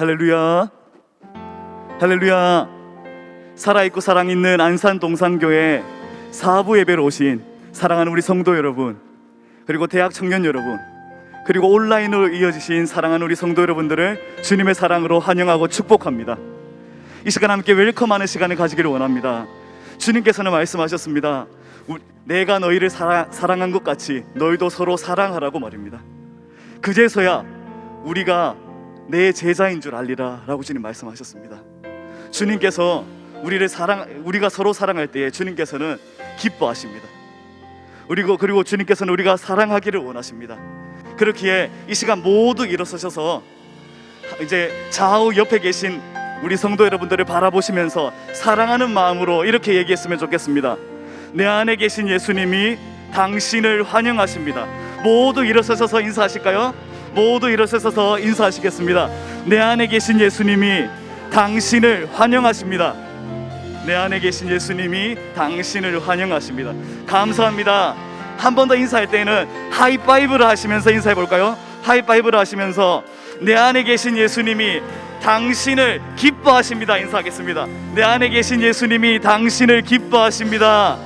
할렐루야, 할렐루야. 살아있고 사랑있는 안산동산교회 사부 예배로 오신 사랑하는 우리 성도 여러분, 그리고 대학 청년 여러분, 그리고 온라인으로 이어지신 사랑하는 우리 성도 여러분들을 주님의 사랑으로 환영하고 축복합니다. 이 시간 함께 웰컴하는 시간을 가지기를 원합니다. 주님께서는 말씀하셨습니다. 내가 너희를 사랑한 것 같이 너희도 서로 사랑하라고 말입니다. 그제서야 우리가 내 제자인 줄 알리라 라고 주님 말씀하셨습니다. 주님께서 우리가 서로 사랑할 때에 주님께서는 기뻐하십니다. 그리고 주님께서는 우리가 사랑하기를 원하십니다. 그렇기에 이 시간 모두 일어서셔서 이제 좌우 옆에 계신 우리 성도 여러분들을 바라보시면서 사랑하는 마음으로 이렇게 얘기했으면 좋겠습니다. 내 안에 계신 예수님이 당신을 환영하십니다. 모두 일어서셔서 인사하실까요? 모두 일어서셔서 인사하시겠습니다. 내 안에 계신 예수님이 당신을 환영하십니다. 내 안에 계신 예수님이 당신을 환영하십니다. 감사합니다. 한 번 더 인사할 때는 하이파이브를 하시면서 인사해 볼까요? 하이파이브를 하시면서 내 안에 계신 예수님이 당신을 기뻐하십니다. 인사하겠습니다. 내 안에 계신 예수님이 당신을 기뻐하십니다.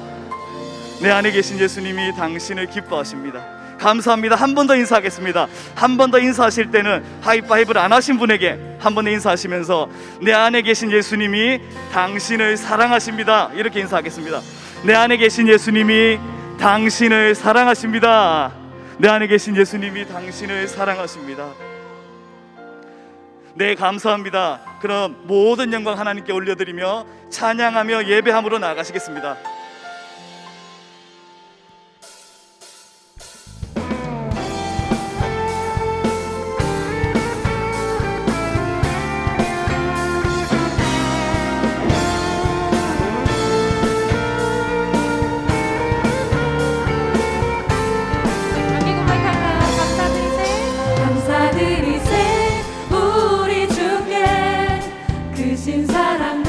내 안에 계신 예수님이 당신을 기뻐하십니다. 감사합니다. 한 번 더 인사하겠습니다. 한 번 더 인사하실 때는 하이파이브를 안 하신 분에게 한 번 더 인사하시면서 내 안에 계신 예수님이 당신을 사랑하십니다. 이렇게 인사하겠습니다. 내 안에 계신 예수님이 당신을 사랑하십니다. 내 안에 계신 예수님이 당신을 사랑하십니다. 네, 감사합니다. 그럼 모든 영광 하나님께 올려드리며 찬양하며 예배함으로 나아가시겠습니다. 사랑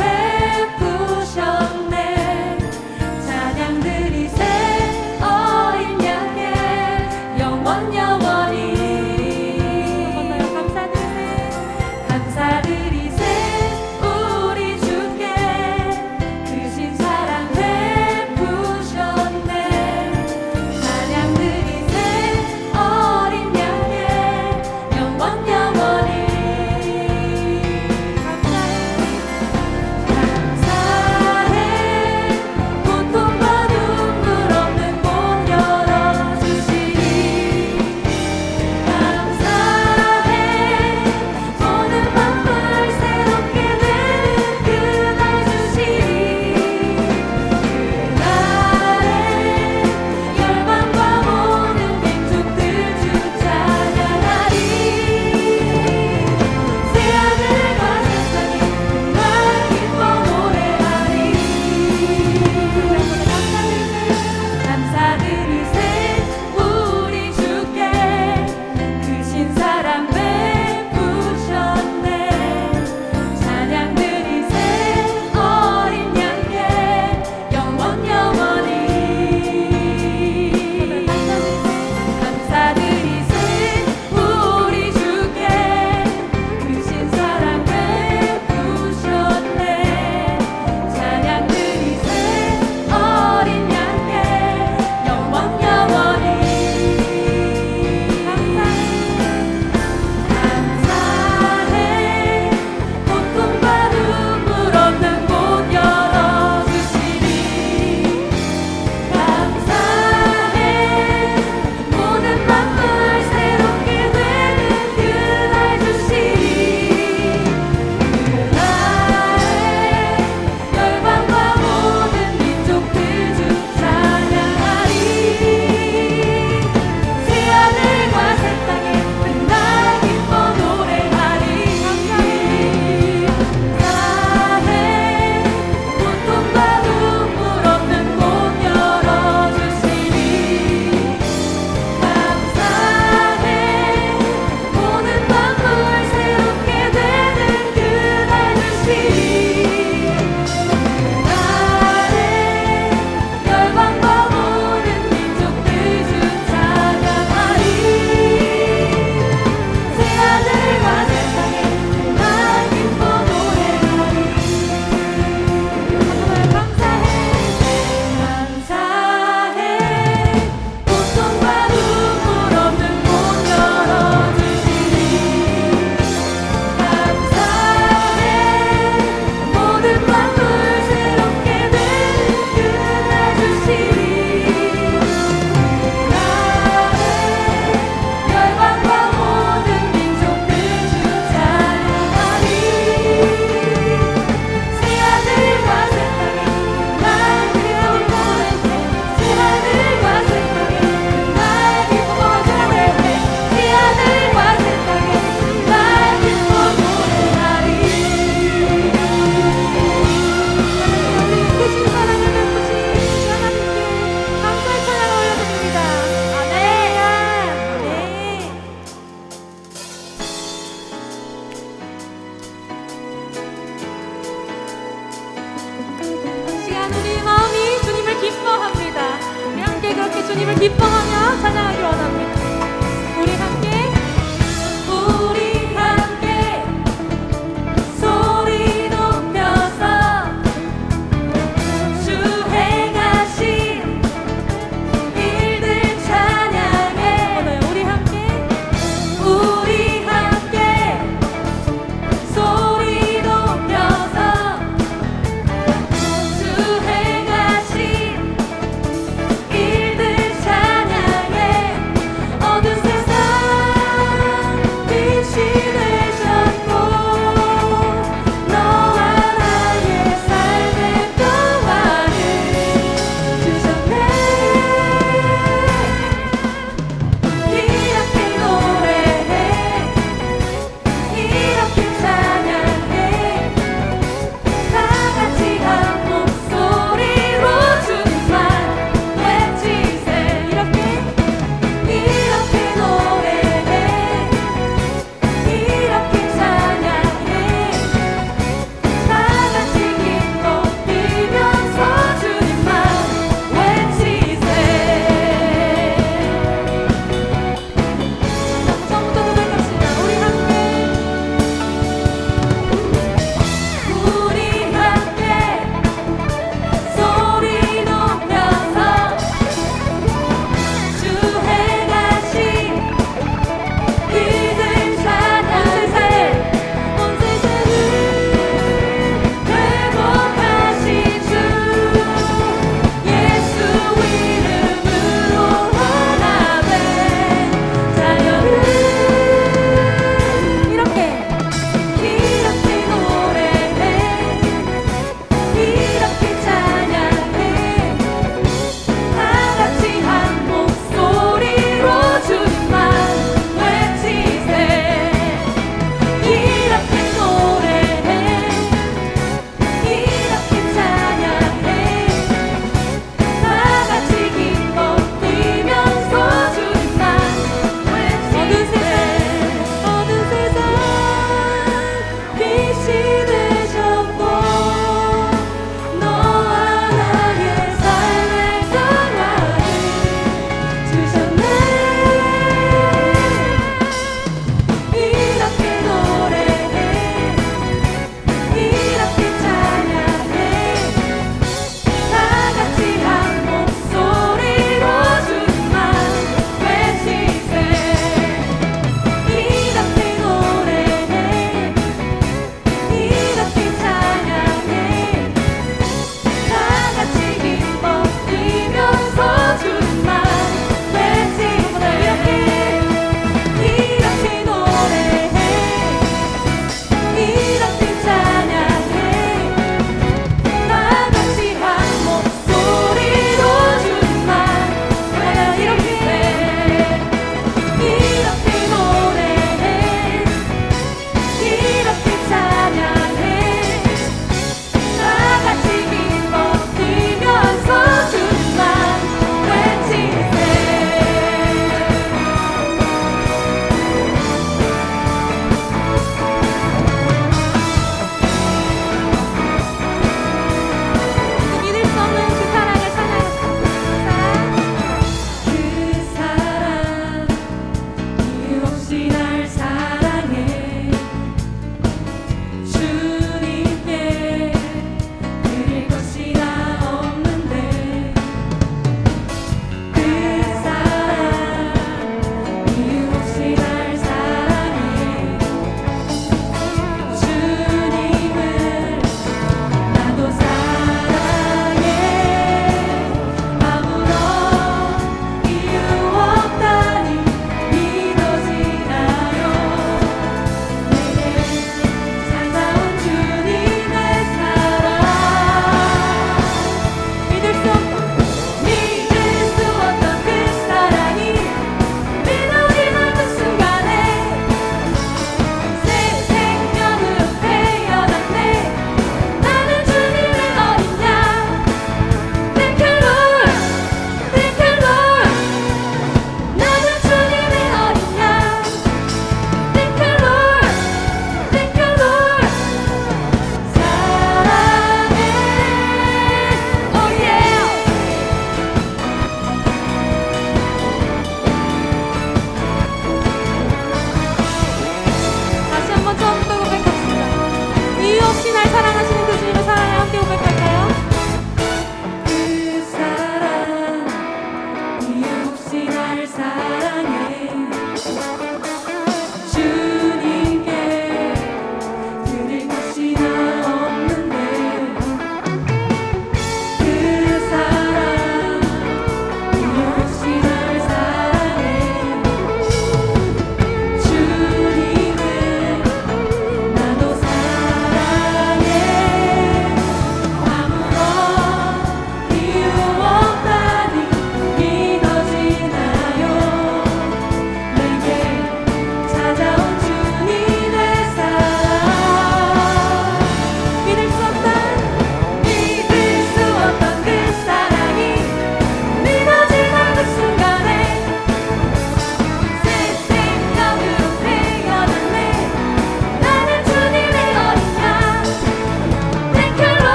베푸셨네. 기뻐하며 찬양하기 원합니다. 우리 함께 소리 높여서 주 행하신 일들 찬양해. 우리 함께 소리 높여서 주 행하신 일들 찬양해.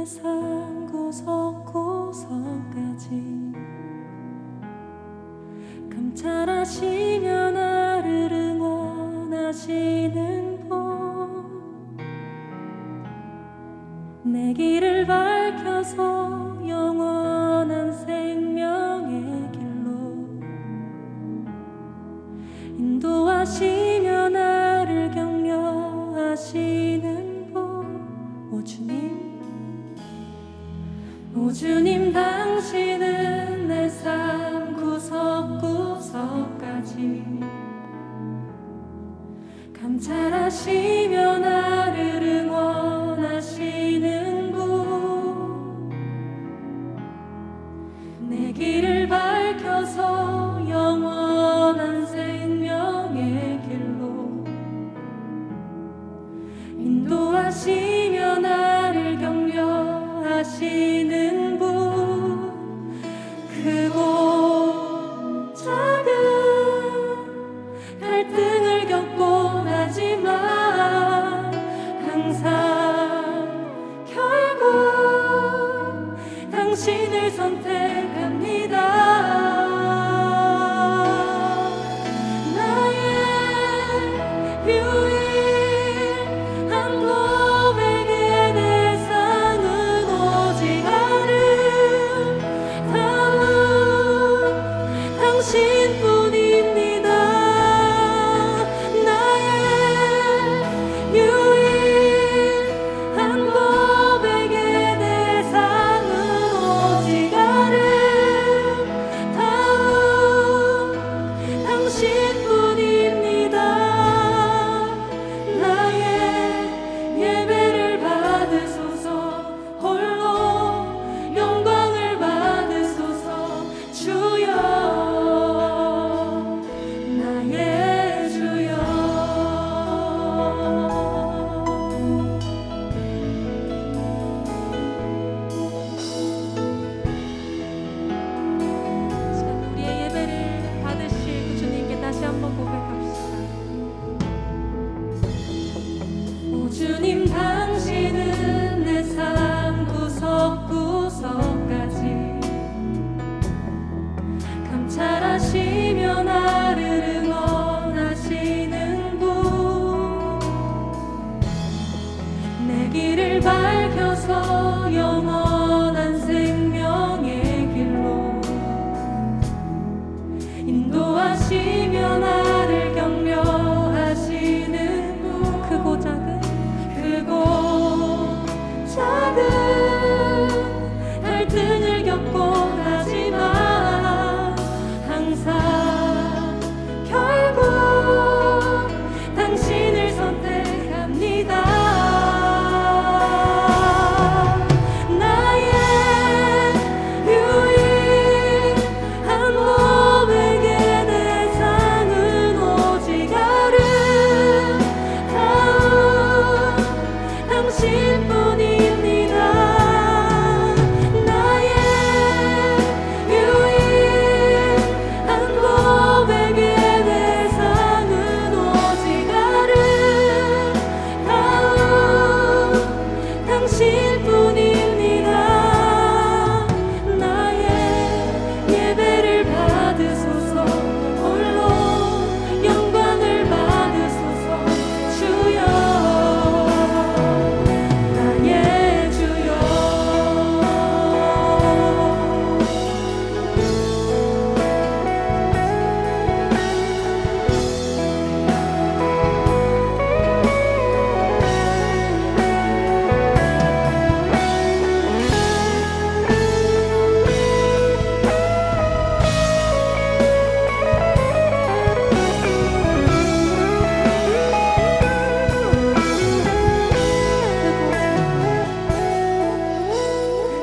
삶 구석구석까지 감찰하시며 나를 응원하시는 분, 내 길을 밝혀서 영원한 생명의 길로 인도하시며 나를 격려하시는 분. 오 주님, 오 주님, 당신은 내 삶 구석구석까지 감찰하시며 나를 응원하시는 분, 내 길을 밝혀서 영원한 생명의 길로 인도하시며 나를 격려하시는 분. 크고 작은 갈등을 겪곤 하지만 항상 결국 당신을 선택합니다. 나의 유일한 고백의 대상은 오직 아름다운 당신뿐입니다. 나의 유일한 고백의 대상은 오직 아름다운 당신뿐입니다. 나의 예배를 받으소서. 홀로 영광을 받으소서. 주여, 나의 주여. 시간 우리의 예배를 받으실 그 주님께 다시 한번 고백합시다. 오 주님, 당신은 내 삶 구석구석까지 감찰하시며 나를 응원하시는 분, 내 길을 밝혀서 영원한 생명의 길로 인도하시며 나를 격려하시는 분. 크고 작은 갈등을 겪곤 하지만 항상 결국 당신을 선택합니다. 나의 유일한 고백의 대상은 오직 아름다운 당신뿐입니다. 나의 유일한 고백의 대상은 오직 아름다운 당신뿐입니다. 나의 예배를 받으소서. 홀로 영광을 받으소서. 주여, 나의 주여.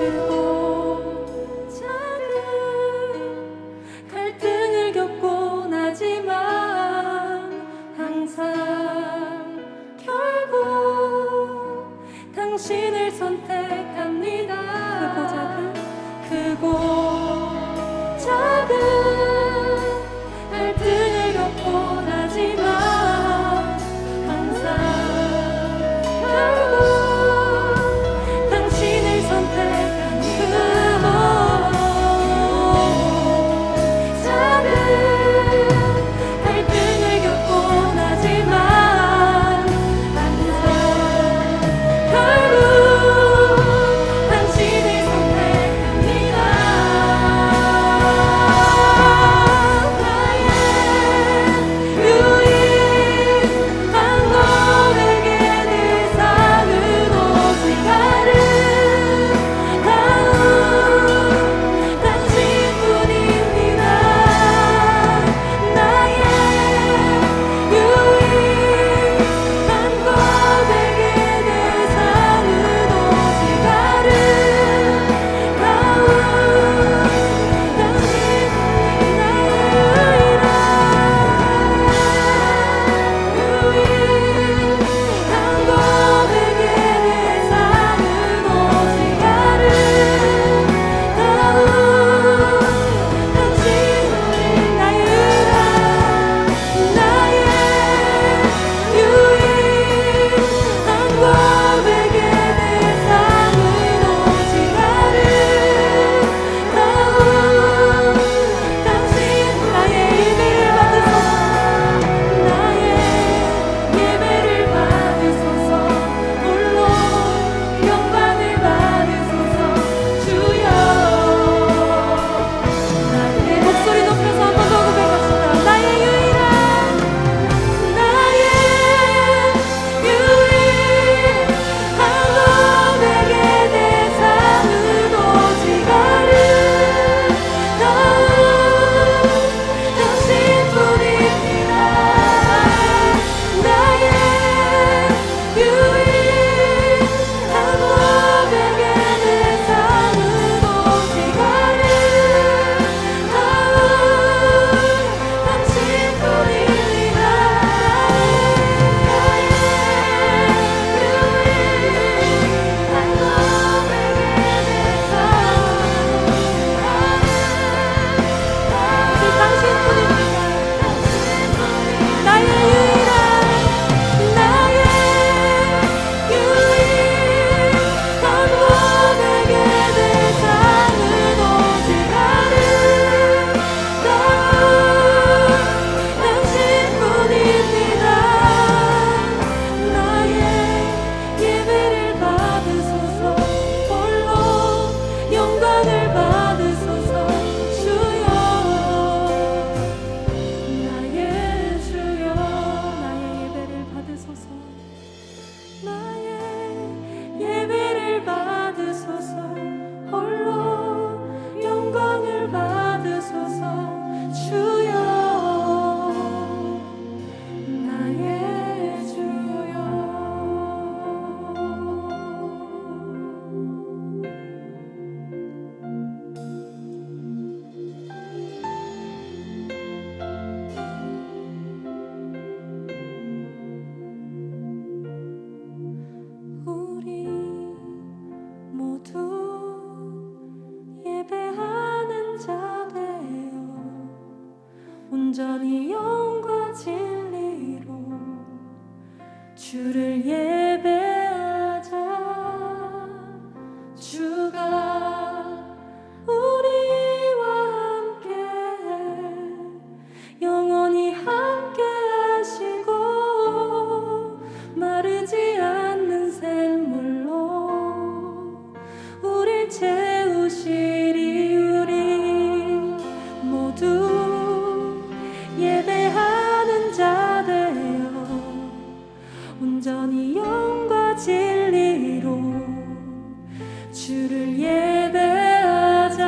크고 작은 갈등을 겪곤 하지만 항상 결국 당신을 선택합니다. 크고 작은 갈등을 겪곤 하지만 항상 결국 당신을 선택합니다. 받으소서. 홀로 영광을 받으소서. 주여 나의 주여. 우리 모두 예배하는 자 되어 온전히 영과 진리로 주를 예배하자. 주가 우리와 함께 영원히 함께 하시고 마르지 않는 샘물로 우릴 채우시리. 우리 모두 예배하는 자 되어 온전히 영과 진리로 주를 예배하자.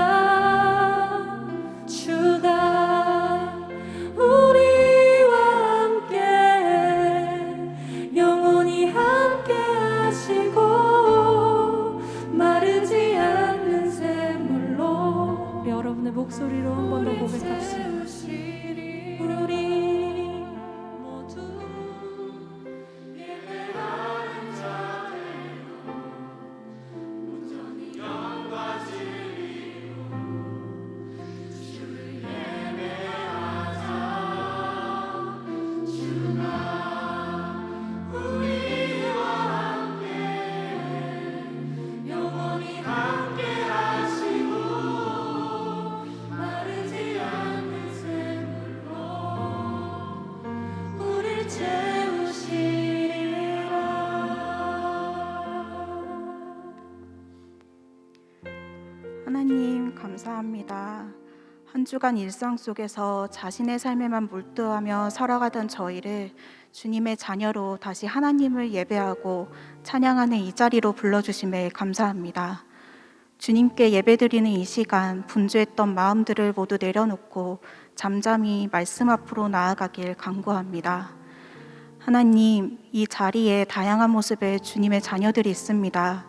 주가 우리와 함께 영원히 함께 하시고 마르지 않는 샘물로. 우리 여러분의 목소리로 한 번 더 고백합시다. 우리 모두 예배하는 자 되어 온전히 영과 진리로 주를 예배하자. 주가 우리와 함께 영원히 함께 하시고 마르지 않는 샘물로 우릴 채우시리라. 하나님 감사합니다. 한 주간 일상 속에서 자신의 삶에만 몰두하며 살아가던 저희를 주님의 자녀로 다시 하나님을 예배하고 찬양하는 이 자리로 불러주심에 감사합니다. 주님께 예배드리는 이 시간 분주했던 마음들을 모두 내려놓고 잠잠히 말씀 앞으로 나아가길 간구합니다. 하나님, 이 자리에 다양한 모습의 주님의 자녀들이 있습니다.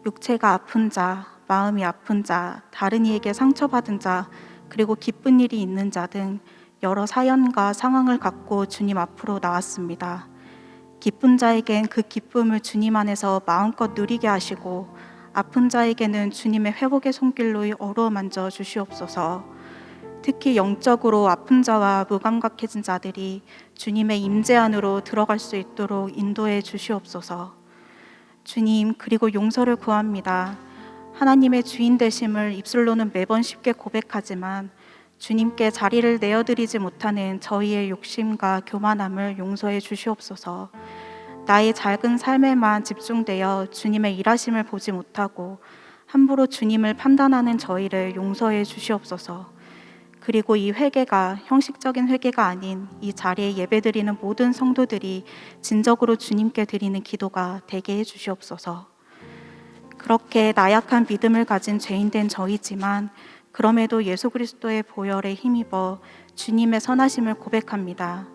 육체가 아픈 자, 마음이 아픈 자, 다른 이에게 상처받은 자, 그리고 기쁜 일이 있는 자 등 여러 사연과 상황을 갖고 주님 앞으로 나왔습니다. 기쁜 자에겐 그 기쁨을 주님 안에서 마음껏 누리게 하시고 아픈 자에게는 주님의 회복의 손길로 어루만져 주시옵소서. 특히 영적으로 아픈 자와 무감각해진 자들이 주님의 임재 안으로 들어갈 수 있도록 인도해 주시옵소서. 주님, 그리고 용서를 구합니다. 하나님의 주인 되심을 입술로는 매번 쉽게 고백하지만 주님께 자리를 내어드리지 못하는 저희의 욕심과 교만함을 용서해 주시옵소서. 나의 작은 삶에만 집중되어 주님의 일하심을 보지 못하고 함부로 주님을 판단하는 저희를 용서해 주시옵소서. 그리고 이 회개가 형식적인 회개가 아닌 이 자리에 예배드리는 모든 성도들이 진정으로 주님께 드리는 기도가 되게 해 주시옵소서. 그렇게 나약한 믿음을 가진 죄인된 저희지만 그럼에도 예수 그리스도의 보혈에 힘입어 주님의 선하심을 고백합니다.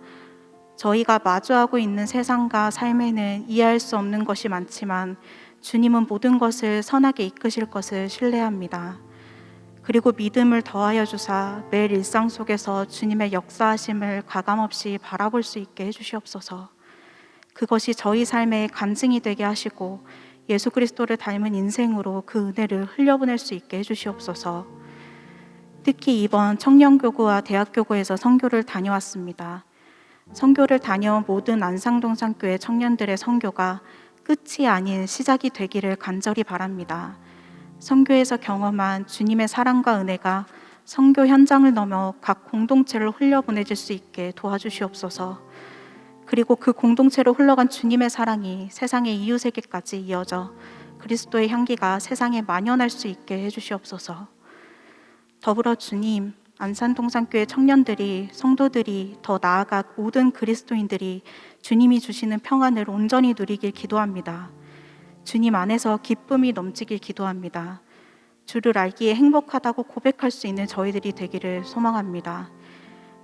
저희가 마주하고 있는 세상과 삶에는 이해할 수 없는 것이 많지만 주님은 모든 것을 선하게 이끄실 것을 신뢰합니다. 그리고 믿음을 더하여 주사 매일 일상 속에서 주님의 역사하심을 가감없이 바라볼 수 있게 해주시옵소서. 그것이 저희 삶의 간증이 되게 하시고 예수 그리스도를 닮은 인생으로 그 은혜를 흘려보낼 수 있게 해주시옵소서. 특히 이번 청년교구와 대학교구에서 선교를 다녀왔습니다. 선교를 다녀온 모든 안상동산교회 청년들의 선교가 끝이 아닌 시작이 되기를 간절히 바랍니다. 선교에서 경험한 주님의 사랑과 은혜가 선교 현장을 넘어 각 공동체를 흘려보내질 수 있게 도와주시옵소서. 그리고 그 공동체로 흘러간 주님의 사랑이 세상의 이웃에게까지 이어져 그리스도의 향기가 세상에 만연할 수 있게 해주시옵소서. 더불어 주님, 안산동산교회 청년들이, 성도들이, 더 나아가 모든 그리스도인들이 주님이 주시는 평안을 온전히 누리길 기도합니다. 주님 안에서 기쁨이 넘치길 기도합니다. 주를 알기에 행복하다고 고백할 수 있는 저희들이 되기를 소망합니다.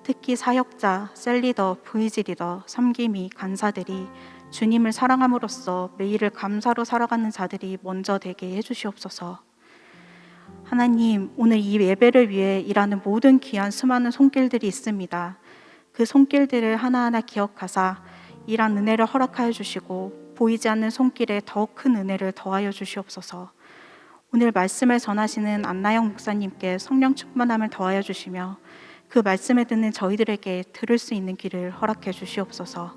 특히 사역자, 셀리더, VG 리더, 섬김이, 간사들이 주님을 사랑함으로써 매일을 감사로 살아가는 자들이 먼저 되게 해주시옵소서. 하나님, 오늘 이 예배를 위해 일하는 모든 귀한 수많은 손길들이 있습니다. 그 손길들을 하나하나 기억하사 일한 은혜를 허락하여 주시고 보이지 않는 손길에 더 큰 은혜를 더하여 주시옵소서. 오늘 말씀을 전하시는 안나영 목사님께 성령 충만함을 더하여 주시며 그 말씀을 듣는 저희들에게 들을 수 있는 길을 허락해 주시옵소서.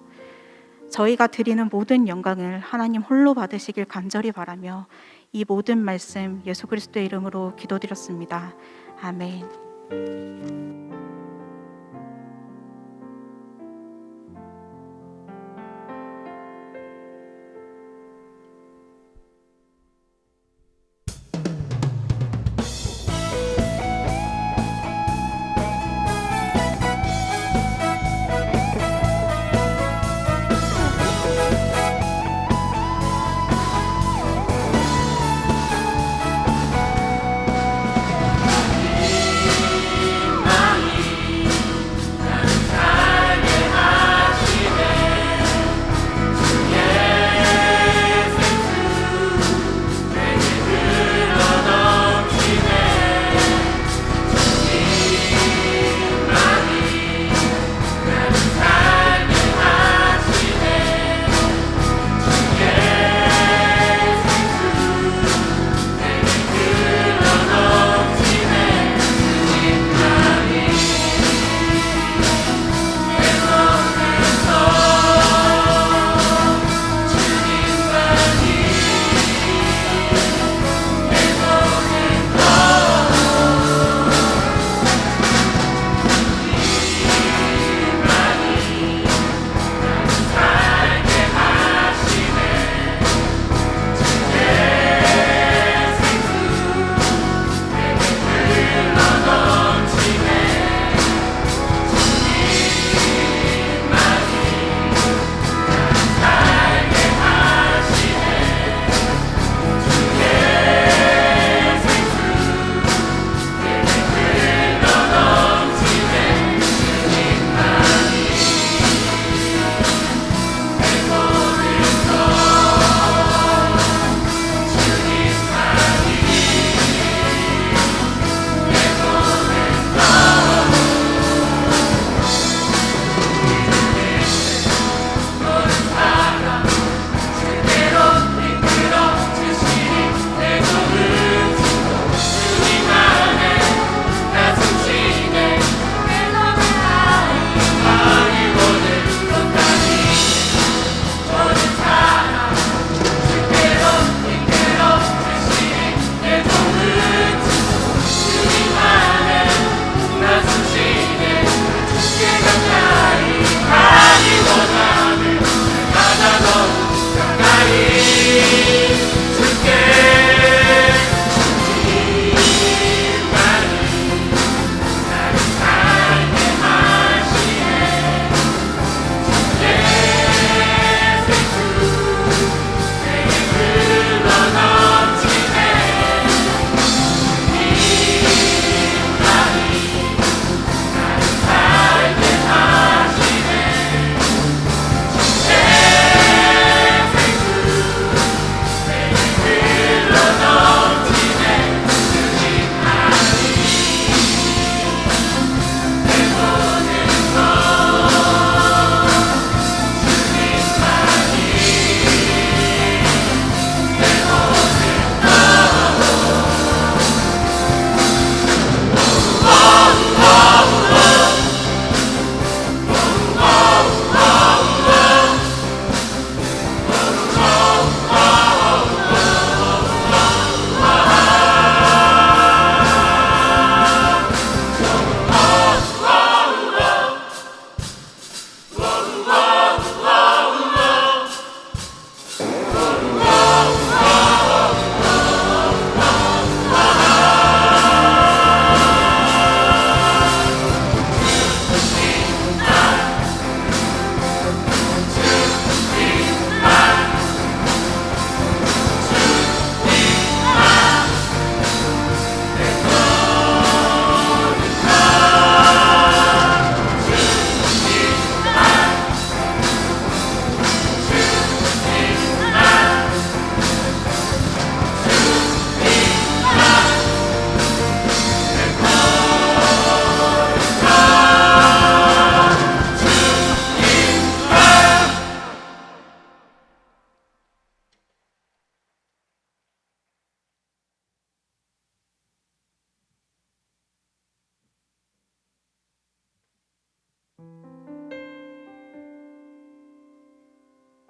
저희가 드리는 모든 영광을 하나님 홀로 받으시길 간절히 바라며 이 모든 말씀 예수 그리스도의 이름으로 기도드렸습니다. 아멘.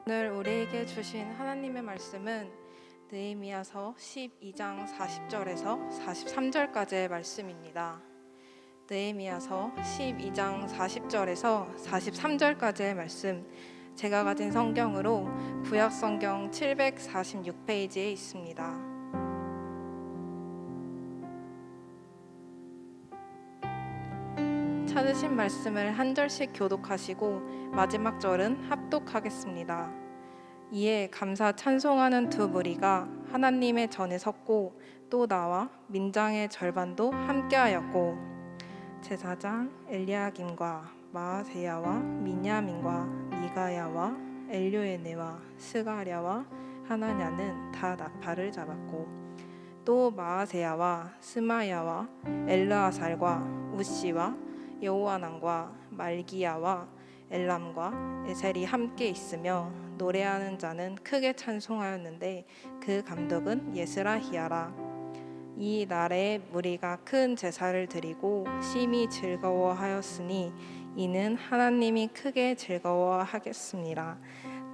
오늘 우리에게 주신 하나님의 말씀은 느헤미야서 12장 40절에서 43절까지의 말씀입니다. 느헤미야서 12장 40절에서 43절까지의 말씀, 제가 가진 성경으로 구약 성경 746페이지에 있습니다. 찾으신 말씀을 한 절씩 교독하시고 마지막 절은 합독하겠습니다. 이에 감사 찬송하는 두 무리가 하나님의 전에 섰고 또 나와 민장의 절반도 함께하였고 제사장 엘리야김과 마아세야와 미냐민과 미가야와 엘요에네와 스가랴와 하나냐는 다 나팔을 잡았고 또 마아세야와 스마야와 엘르아살과 우시와 여호하난과 말기야와 엘람과 에셀이 함께 있으며 노래하는 자는 크게 찬송하였는데 그 감독은 예스라히야라. 이 날에 무리가 큰 제사를 드리고 심히 즐거워하였으니 이는 하나님이 크게 즐거워하겠습니다.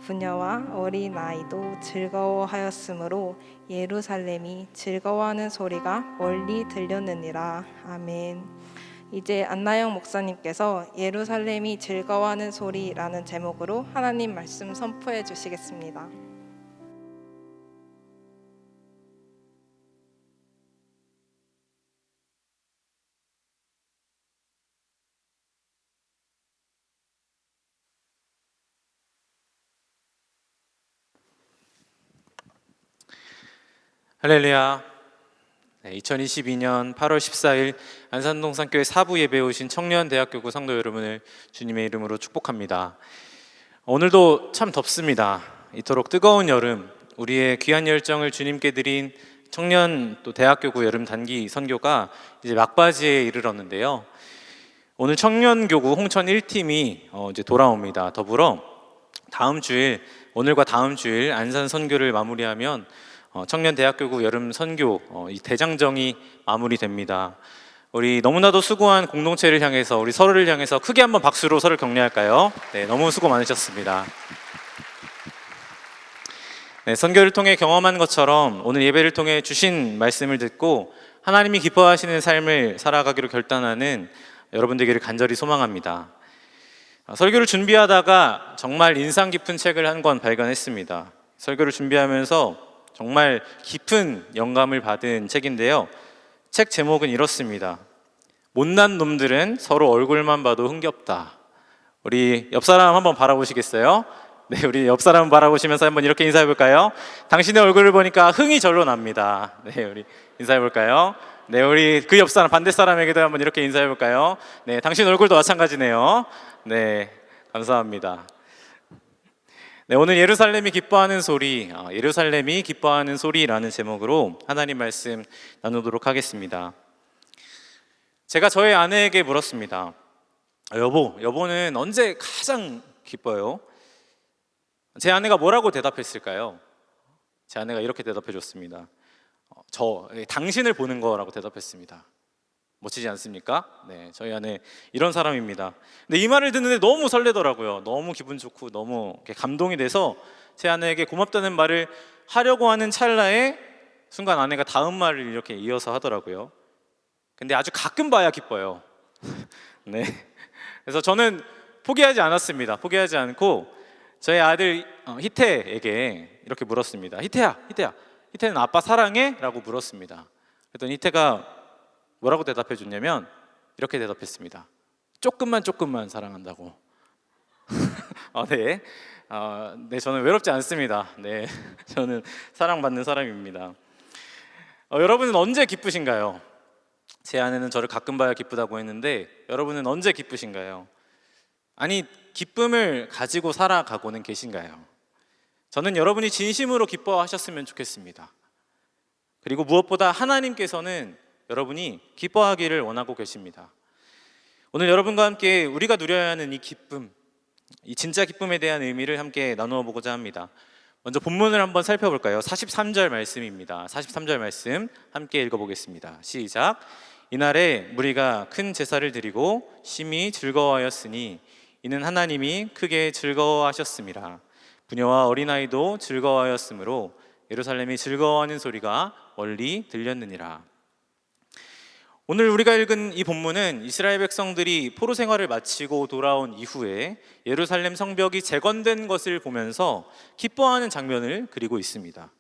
부녀와 어린 아이도 즐거워하였으므로 예루살렘이 즐거워하는 소리가 멀리 들렸느니라. 아멘. 이제 안나영 목사님께서 예루살렘이 즐거워하는 소리라는 제목으로 하나님 말씀 선포해 주시겠습니다. 할렐루야. 2022년 8월 14일 안산동산교회 사부 예배에 오신 청년대학교구 성도 여러분을 주님의 이름으로 축복합니다. 오늘도 참 덥습니다. 이토록 뜨거운 여름, 우리의 귀한 열정을 주님께 드린 청년 또 대학교구 여름 단기 선교가 이제 막바지에 이르렀는데요. 오늘 청년교구 홍천 1팀이 이제 돌아옵니다. 더불어 다음 주일, 오늘과 다음 주일 안산 선교를 마무리하면 청년대학교구 여름 선교 이 대장정이 마무리됩니다. 우리 너무나도 수고한 공동체를 향해서, 우리 서로를 향해서 크게 한번 박수로 서로를 격려할까요? 네, 너무 수고 많으셨습니다. 네, 선교를 통해 경험한 것처럼 오늘 예배를 통해 주신 말씀을 듣고 하나님이 기뻐하시는 삶을 살아가기로 결단하는 여러분 되기를 간절히 소망합니다. 설교를 준비하다가 정말 인상 깊은 책을 한 권 발견했습니다. 설교를 준비하면서 정말 깊은 영감을 받은 책인데요. 책 제목은 이렇습니다. 못난 놈들은 서로 얼굴만 봐도 흥겹다. 우리 옆 사람 한번 바라보시겠어요? 네, 우리 옆 사람 바라보시면서 한번 이렇게 인사해 볼까요? 당신의 얼굴을 보니까 흥이 절로 납니다. 네, 우리 인사해 볼까요? 네, 우리 그 옆 사람, 반대 사람에게도 한번 이렇게 인사해 볼까요? 네, 당신 얼굴도 마찬가지네요. 네, 감사합니다. 네, 오늘 예루살렘이 기뻐하는 소리, 예루살렘이 기뻐하는 소리라는 제목으로 하나님 말씀 나누도록 하겠습니다. 제가 저의 아내에게 물었습니다. 여보는 언제 가장 기뻐요? 제 아내가 뭐라고 대답했을까요? 제 아내가 이렇게 대답해 줬습니다. 당신을 보는 거라고 대답했습니다. 멋지지 않습니까? 네, 저희 아내 이런 사람입니다. 근데 이 말을 듣는데 너무 설레더라고요. 너무 기분 좋고 너무 감동이 돼서 제 아내에게 고맙다는 말을 하려고 하는 찰나에 순간 아내가 다음 말을 이렇게 이어서 하더라고요. 근데 아주 가끔 봐야 기뻐요. 네, 그래서 저는 포기하지 않았습니다. 포기하지 않고 저희 아들 희태에게 이렇게 물었습니다. 희태는 아빠 사랑해? 라고 물었습니다. 그랬더니 희태가 뭐라고 대답해 줬냐면 이렇게 대답했습니다. 조금만 사랑한다고. 네, 저는 외롭지 않습니다. 네, 저는 사랑받는 사람입니다. 여러분은 언제 기쁘신가요? 제 아내는 저를 가끔 봐야 기쁘다고 했는데 여러분은 언제 기쁘신가요? 아니, 기쁨을 가지고 살아가고는 계신가요? 저는 여러분이 진심으로 기뻐하셨으면 좋겠습니다. 그리고 무엇보다 하나님께서는 여러분이 기뻐하기를 원하고 계십니다. 오늘 여러분과 함께 우리가 누려야 하는 이 기쁨, 이 진짜 기쁨에 대한 의미를 함께 나누어 보고자 합니다. 먼저 본문을 한번 살펴볼까요? 43절 말씀입니다. 43절 말씀 함께 읽어보겠습니다. 시작. 이날에 무리가 큰 제사를 드리고 심히 즐거워하였으니 이는 하나님이 크게 즐거워하셨습니다. 부녀와 어린아이도 즐거워하였으므로 예루살렘이 즐거워하는 소리가 멀리 들렸느니라. 오늘 우리가 읽은 이 본문은 이스라엘 백성들이 포로 생활을 마치고 돌아온 이후에 예루살렘 성벽이 재건된 것을 보면서 기뻐하는 장면을 그리고 있습니다.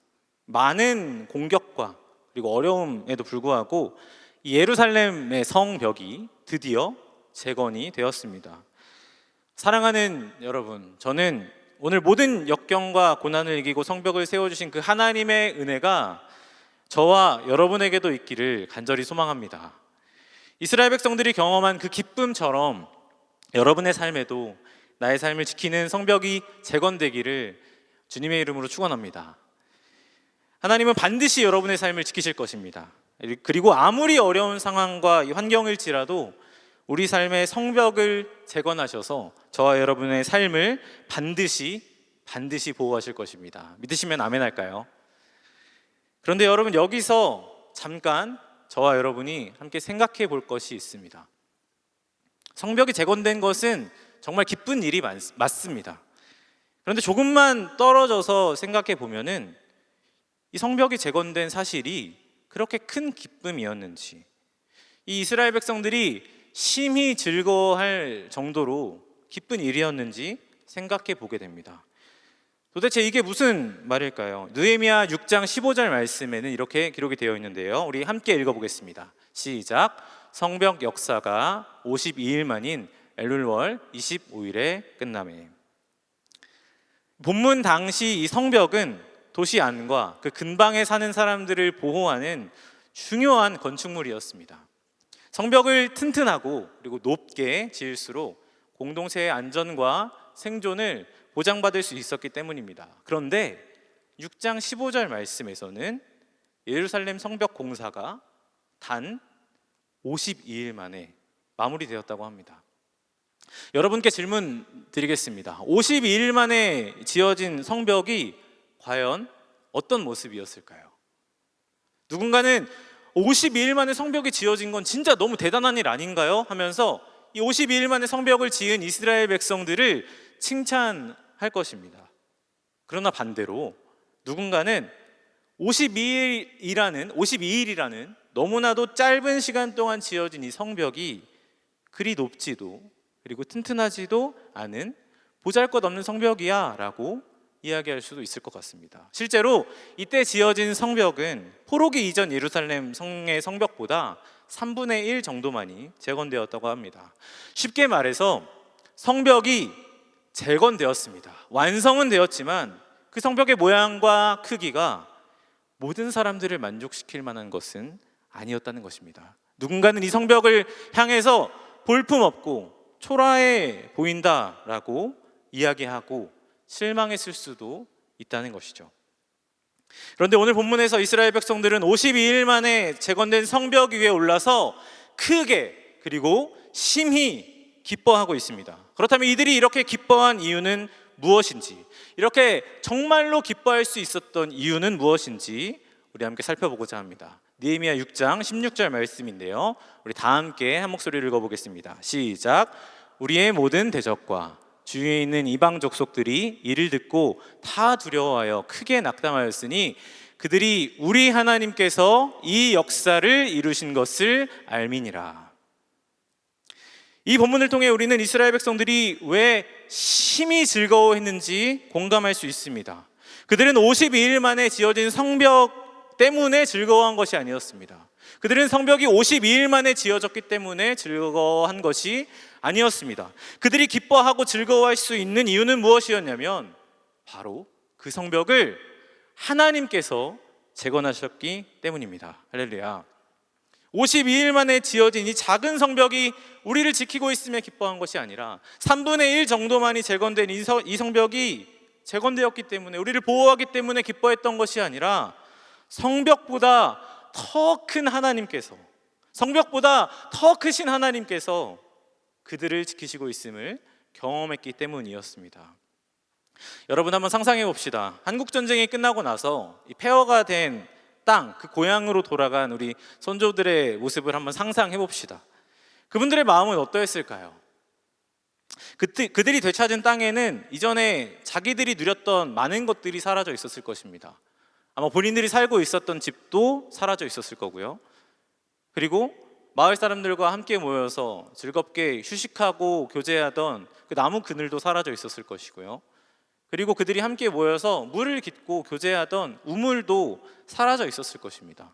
많은 공격과 그리고 어려움에도 불구하고 이 예루살렘의 성벽이 드디어 재건이 되었습니다. 사랑하는 여러분, 저는 오늘 모든 역경과 고난을 이기고 성벽을 세워주신 그 하나님의 은혜가 저와 여러분에게도 있기를 간절히 소망합니다. 이스라엘 백성들이 경험한 그 기쁨처럼 여러분의 삶에도 나의 삶을 지키는 성벽이 재건되기를 주님의 이름으로 축원합니다. 하나님은 반드시 여러분의 삶을 지키실 것입니다. 그리고 아무리 어려운 상황과 환경일지라도 우리 삶의 성벽을 재건하셔서 저와 여러분의 삶을 반드시 보호하실 것입니다. 믿으시면 아멘 할까요? 그런데 여러분, 여기서 잠깐 저와 여러분이 함께 생각해 볼 것이 있습니다. 성벽이 재건된 것은 정말 기쁜 일이 맞습니다. 그런데 조금만 떨어져서 생각해 보면은 이 성벽이 재건된 사실이 그렇게 큰 기쁨이었는지, 이 이스라엘 백성들이 심히 즐거워할 정도로 기쁜 일이었는지 생각해 보게 됩니다. 도대체 이게 무슨 말일까요? 느헤미야 6장 15절 말씀에는 이렇게 기록이 되어 있는데요. 우리 함께 읽어보겠습니다. 시작. 성벽 역사가 52일 만인 엘룰월 25일에 끝나매. 본문 당시 이 성벽은 도시 안과 그 근방에 사는 사람들을 보호하는 중요한 건축물이었습니다. 성벽을 튼튼하고 그리고 높게 지을수록 공동체의 안전과 생존을 보장받을 수 있었기 때문입니다. 그런데 6장 15절 말씀에서는 예루살렘 성벽 공사가 단 52일 만에 마무리되었다고 합니다. 여러분께 질문 드리겠습니다. 52일 만에 지어진 성벽이 과연 어떤 모습이었을까요? 누군가는 52일 만에 성벽이 지어진 건 진짜 너무 대단한 일 아닌가요? 하면서 이 52일 만에 성벽을 지은 이스라엘 백성들을 칭찬할 것입니다. 그러나 반대로 누군가는 52일이라는 너무나도 짧은 시간 동안 지어진 이 성벽이 그리 높지도 그리고 튼튼하지도 않은 보잘것없는 성벽이야 라고 이야기할 수도 있을 것 같습니다. 실제로 이때 지어진 성벽은 포로기 이전 예루살렘 성의 성벽보다 3분의 1 정도만이 재건되었다고 합니다. 쉽게 말해서 성벽이 재건되었습니다. 완성은 되었지만 그 성벽의 모양과 크기가 모든 사람들을 만족시킬 만한 것은 아니었다는 것입니다. 누군가는 이 성벽을 향해서 볼품없고 초라해 보인다라고 이야기하고 실망했을 수도 있다는 것이죠. 그런데 오늘 본문에서 이스라엘 백성들은 52일 만에 재건된 성벽 위에 올라서 크게 그리고 심히 기뻐하고 있습니다. 그렇다면 이들이 이렇게 기뻐한 이유는 무엇인지, 이렇게 정말로 기뻐할 수 있었던 이유는 무엇인지 우리 함께 살펴보고자 합니다. 느헤미야 6장 16절 말씀인데요. 우리 다 함께 한 목소리를 읽어보겠습니다. 시작. 우리의 모든 대적과 주위에 있는 이방 족속들이 이를 듣고 다 두려워하여 크게 낙담하였으니 그들이 우리 하나님께서 이 역사를 이루신 것을 알미니라. 이 본문을 통해 우리는 이스라엘 백성들이 왜 심히 즐거워했는지 공감할 수 있습니다. 그들은 52일 만에 지어진 성벽 때문에 즐거워한 것이 아니었습니다. 그들은 성벽이 52일 만에 지어졌기 때문에 즐거워한 것이 아니었습니다. 그들이 기뻐하고 즐거워할 수 있는 이유는 무엇이었냐면 바로 그 성벽을 하나님께서 재건하셨기 때문입니다. 할렐루야. 52일 만에 지어진 이 작은 성벽이 우리를 지키고 있음에 기뻐한 것이 아니라 3분의 1 정도만이 재건된 이 성벽이 재건되었기 때문에, 우리를 보호하기 때문에 기뻐했던 것이 아니라 성벽보다 더 큰 하나님께서, 성벽보다 더 크신 하나님께서 그들을 지키시고 있음을 경험했기 때문이었습니다. 여러분, 한번 상상해 봅시다. 한국 전쟁이 끝나고 나서 이 폐허가 된 땅, 그 고향으로 돌아간 우리 선조들의 모습을 한번 상상해 봅시다. 그분들의 마음은 어떠했을까요? 그들이 되찾은 땅에는 이전에 자기들이 누렸던 많은 것들이 사라져 있었을 것입니다. 아마 본인들이 살고 있었던 집도 사라져 있었을 거고요. 그리고 마을 사람들과 함께 모여서 즐겁게 휴식하고 교제하던 그 나무 그늘도 사라져 있었을 것이고요. 그리고 그들이 함께 모여서 물을 깃고 교제하던 우물도 사라져 있었을 것입니다.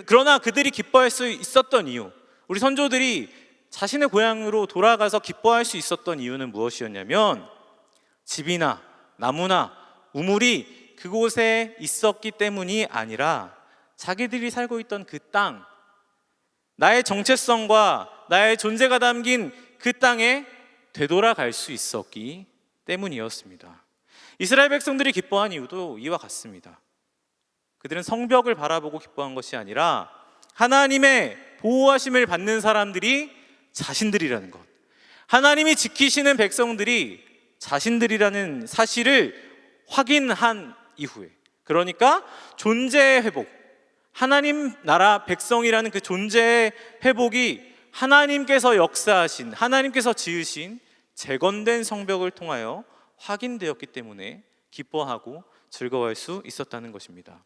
그러나 그들이 기뻐할 수 있었던 이유, 우리 선조들이 자신의 고향으로 돌아가서 기뻐할 수 있었던 이유는 무엇이었냐면 집이나 나무나 우물이 그곳에 있었기 때문이 아니라 자기들이 살고 있던 그 땅, 나의 정체성과 나의 존재가 담긴 그 땅에 되돌아갈 수 있었기 때문이었습니다. 이스라엘 백성들이 기뻐한 이유도 이와 같습니다. 그들은 성벽을 바라보고 기뻐한 것이 아니라 하나님의 보호하심을 받는 사람들이 자신들이라는 것, 하나님이 지키시는 백성들이 자신들이라는 사실을 확인한 이후에, 그러니까 존재의 회복, 하나님 나라 백성이라는 그 존재의 회복이 하나님께서 역사하신, 하나님께서 지으신 재건된 성벽을 통하여 확인되었기 때문에 기뻐하고 즐거워할 수 있었다는 것입니다.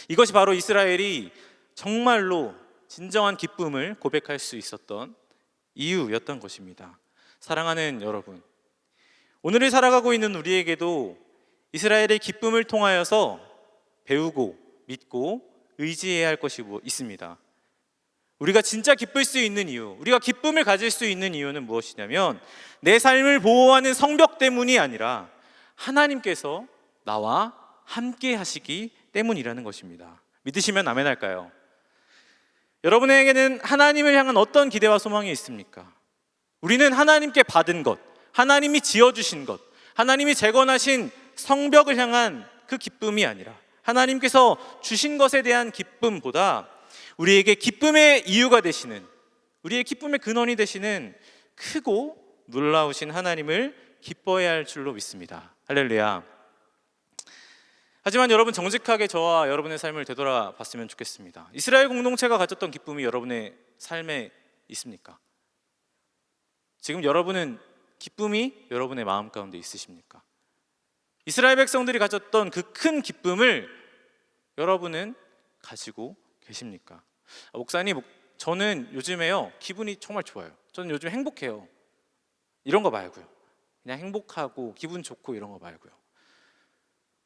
이것이 바로 이스라엘이 정말로 진정한 기쁨을 고백할 수 있었던 이유였던 것입니다. 사랑하는 여러분, 오늘을 살아가고 있는 우리에게도 이스라엘의 기쁨을 통하여서 배우고 믿고 의지해야 할 것이 있습니다. 우리가 진짜 기쁠 수 있는 이유, 우리가 기쁨을 가질 수 있는 이유는 무엇이냐면 내 삶을 보호하는 성벽 때문이 아니라 하나님께서 나와 함께 하시기 때문이라는 것입니다. 믿으시면 아멘 할까요? 여러분에게는 하나님을 향한 어떤 기대와 소망이 있습니까? 우리는 하나님께 받은 것, 하나님이 지어주신 것, 하나님이 재건하신 성벽을 향한 그 기쁨이 아니라 하나님께서 주신 것에 대한 기쁨보다 우리에게 기쁨의 이유가 되시는, 우리의 기쁨의 근원이 되시는 크고 놀라우신 하나님을 기뻐해야 할 줄로 믿습니다. 할렐루야. 하지만 여러분, 정직하게 저와 여러분의 삶을 되돌아봤으면 좋겠습니다. 이스라엘 공동체가 가졌던 기쁨이 여러분의 삶에 있습니까? 지금 여러분은 기쁨이 여러분의 마음 가운데 있으십니까? 이스라엘 백성들이 가졌던 그 큰 기쁨을 여러분은 가지고 계십니까? 목사님, 저는 요즘에요 기분이 정말 좋아요. 저는 요즘 행복해요. 이런 거 말고요. 그냥 행복하고 기분 좋고 이런 거 말고요.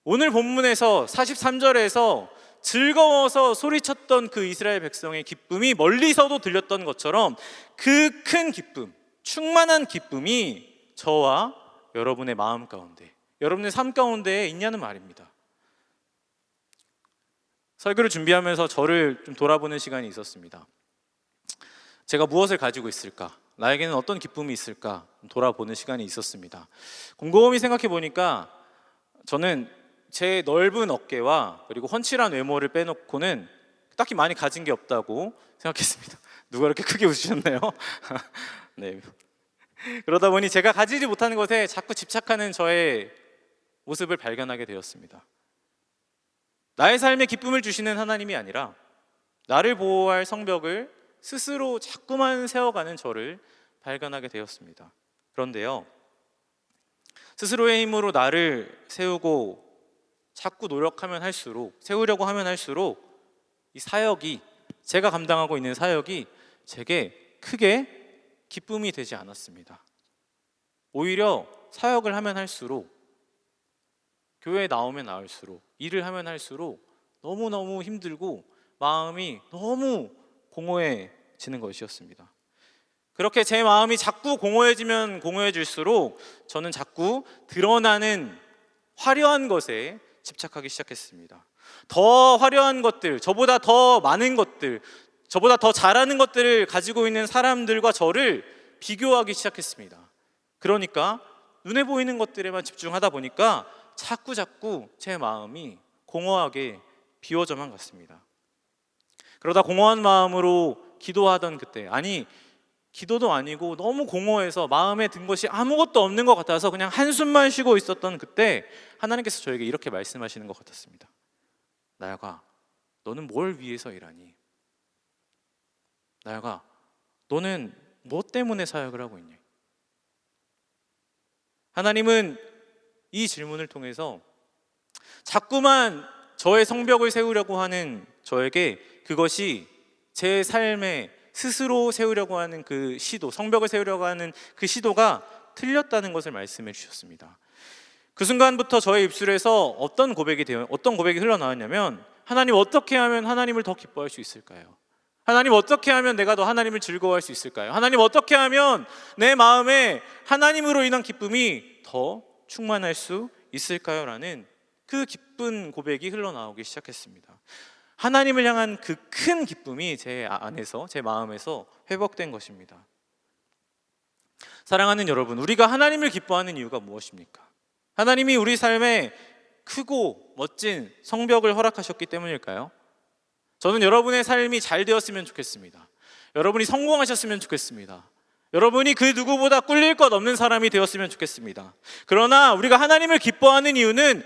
오늘 본문에서 43절에서 즐거워서 소리쳤던 그 이스라엘 백성의 기쁨이 멀리서도 들렸던 것처럼 그 큰 기쁨, 충만한 기쁨이 저와 여러분의 마음 가운데, 여러분의 삶 가운데에 있냐는 말입니다. 설교를 준비하면서 저를 좀 돌아보는 시간이 있었습니다. 제가 무엇을 가지고 있을까? 나에게는 어떤 기쁨이 있을까? 돌아보는 시간이 있었습니다. 곰곰이 생각해 보니까 저는 제 넓은 어깨와 그리고 훤칠한 외모를 빼놓고는 딱히 많이 가진 게 없다고 생각했습니다. 누가 이렇게 크게 웃으셨나요? 네. 그러다 보니 제가 가지지 못하는 것에 자꾸 집착하는 저의 모습을 발견하게 되었습니다. 나의 삶에 기쁨을 주시는 하나님이 아니라 나를 보호할 성벽을 스스로 자꾸만 세워가는 저를 발견하게 되었습니다. 그런데요, 스스로의 힘으로 나를 세우고 자꾸 노력하면 할수록, 세우려고 하면 할수록 이 사역이, 제가 감당하고 있는 사역이 제게 크게 기쁨이 되지 않았습니다. 오히려 사역을 하면 할수록, 교회에 나오면 나올수록, 일을 하면 할수록 너무너무 힘들고 마음이 너무 공허해지는 것이었습니다. 그렇게 제 마음이 자꾸 공허해지면 공허해질수록 저는 자꾸 드러나는 화려한 것에 집착하기 시작했습니다. 더 화려한 것들, 저보다 더 많은 것들, 저보다 더 잘하는 것들을 가지고 있는 사람들과 저를 비교하기 시작했습니다. 그러니까 눈에 보이는 것들에만 집중하다 보니까 자꾸 제 마음이 공허하게 비워져만 갔습니다. 그러다 공허한 마음으로 기도하던 그때, 아니 기도도 아니고 너무 공허해서 마음에 든 것이 아무것도 없는 것 같아서 그냥 한숨만 쉬고 있었던 그때 하나님께서 저에게 이렇게 말씀하시는 것 같았습니다. 나야가, 너는 뭘 위해서 일하니? 나야가, 너는 뭐 때문에 사역을 하고 있니? 하나님은 이 질문을 통해서 자꾸만 저의 성벽을 세우려고 하는 저에게 그것이 제 삶에 스스로 세우려고 하는 그 시도, 성벽을 세우려고 하는 그 시도가 틀렸다는 것을 말씀해 주셨습니다. 그 순간부터 저의 입술에서 어떤 고백이 흘러나왔냐면, 하나님, 어떻게 하면 하나님을 더 기뻐할 수 있을까요? 하나님, 어떻게 하면 내가 더 하나님을 즐거워할 수 있을까요? 하나님, 어떻게 하면 내 마음에 하나님으로 인한 기쁨이 더 충만할 수 있을까요? 라는 그 기쁜 고백이 흘러나오기 시작했습니다. 하나님을 향한 그 큰 기쁨이 제 안에서, 제 마음에서 회복된 것입니다. 사랑하는 여러분, 우리가 하나님을 기뻐하는 이유가 무엇입니까? 하나님이 우리 삶에 크고 멋진 성벽을 허락하셨기 때문일까요? 저는 여러분의 삶이 잘 되었으면 좋겠습니다. 여러분이 성공하셨으면 좋겠습니다. 여러분이 그 누구보다 꿀릴 것 없는 사람이 되었으면 좋겠습니다. 그러나 우리가 하나님을 기뻐하는 이유는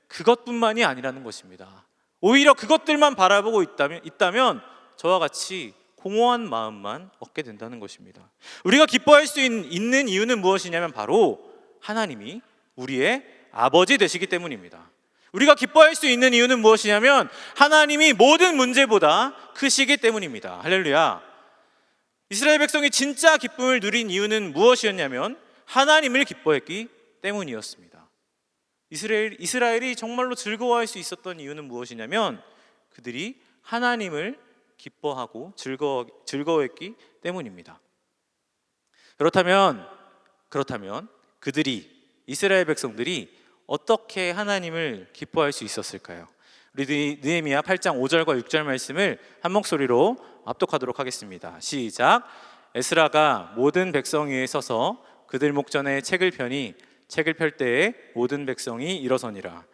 그것뿐만이 아니라는 것입니다. 오히려 그것들만 바라보고 있다면 저와 같이 공허한 마음만 얻게 된다는 것입니다. 우리가 기뻐할 수 있는 이유는 무엇이냐면 바로 하나님이 우리의 아버지 되시기 때문입니다. 우리가 기뻐할 수 있는 이유는 무엇이냐면 하나님이 모든 문제보다 크시기 때문입니다. 할렐루야. 이스라엘 백성이 진짜 기쁨을 누린 이유는 무엇이었냐면 하나님을 기뻐했기 때문이었습니다. 이스라엘이 정말로 즐거워할 수 있었던 이유는 무엇이냐면 그들이 하나님을 기뻐하고 즐거워했기 때문입니다. 그렇다면 이스라엘 백성들이 어떻게 하나님을 기뻐할 수 있었을까요? 우리 느헤미야 8장 5절과 6절 말씀을 한 목소리로 압독하도록 하겠습니다. 시작. 에스라가 모든 백성 위에 서서 그들 목전에 책을 펴니 책을 펼 때에 모든 백성이 일어서니라.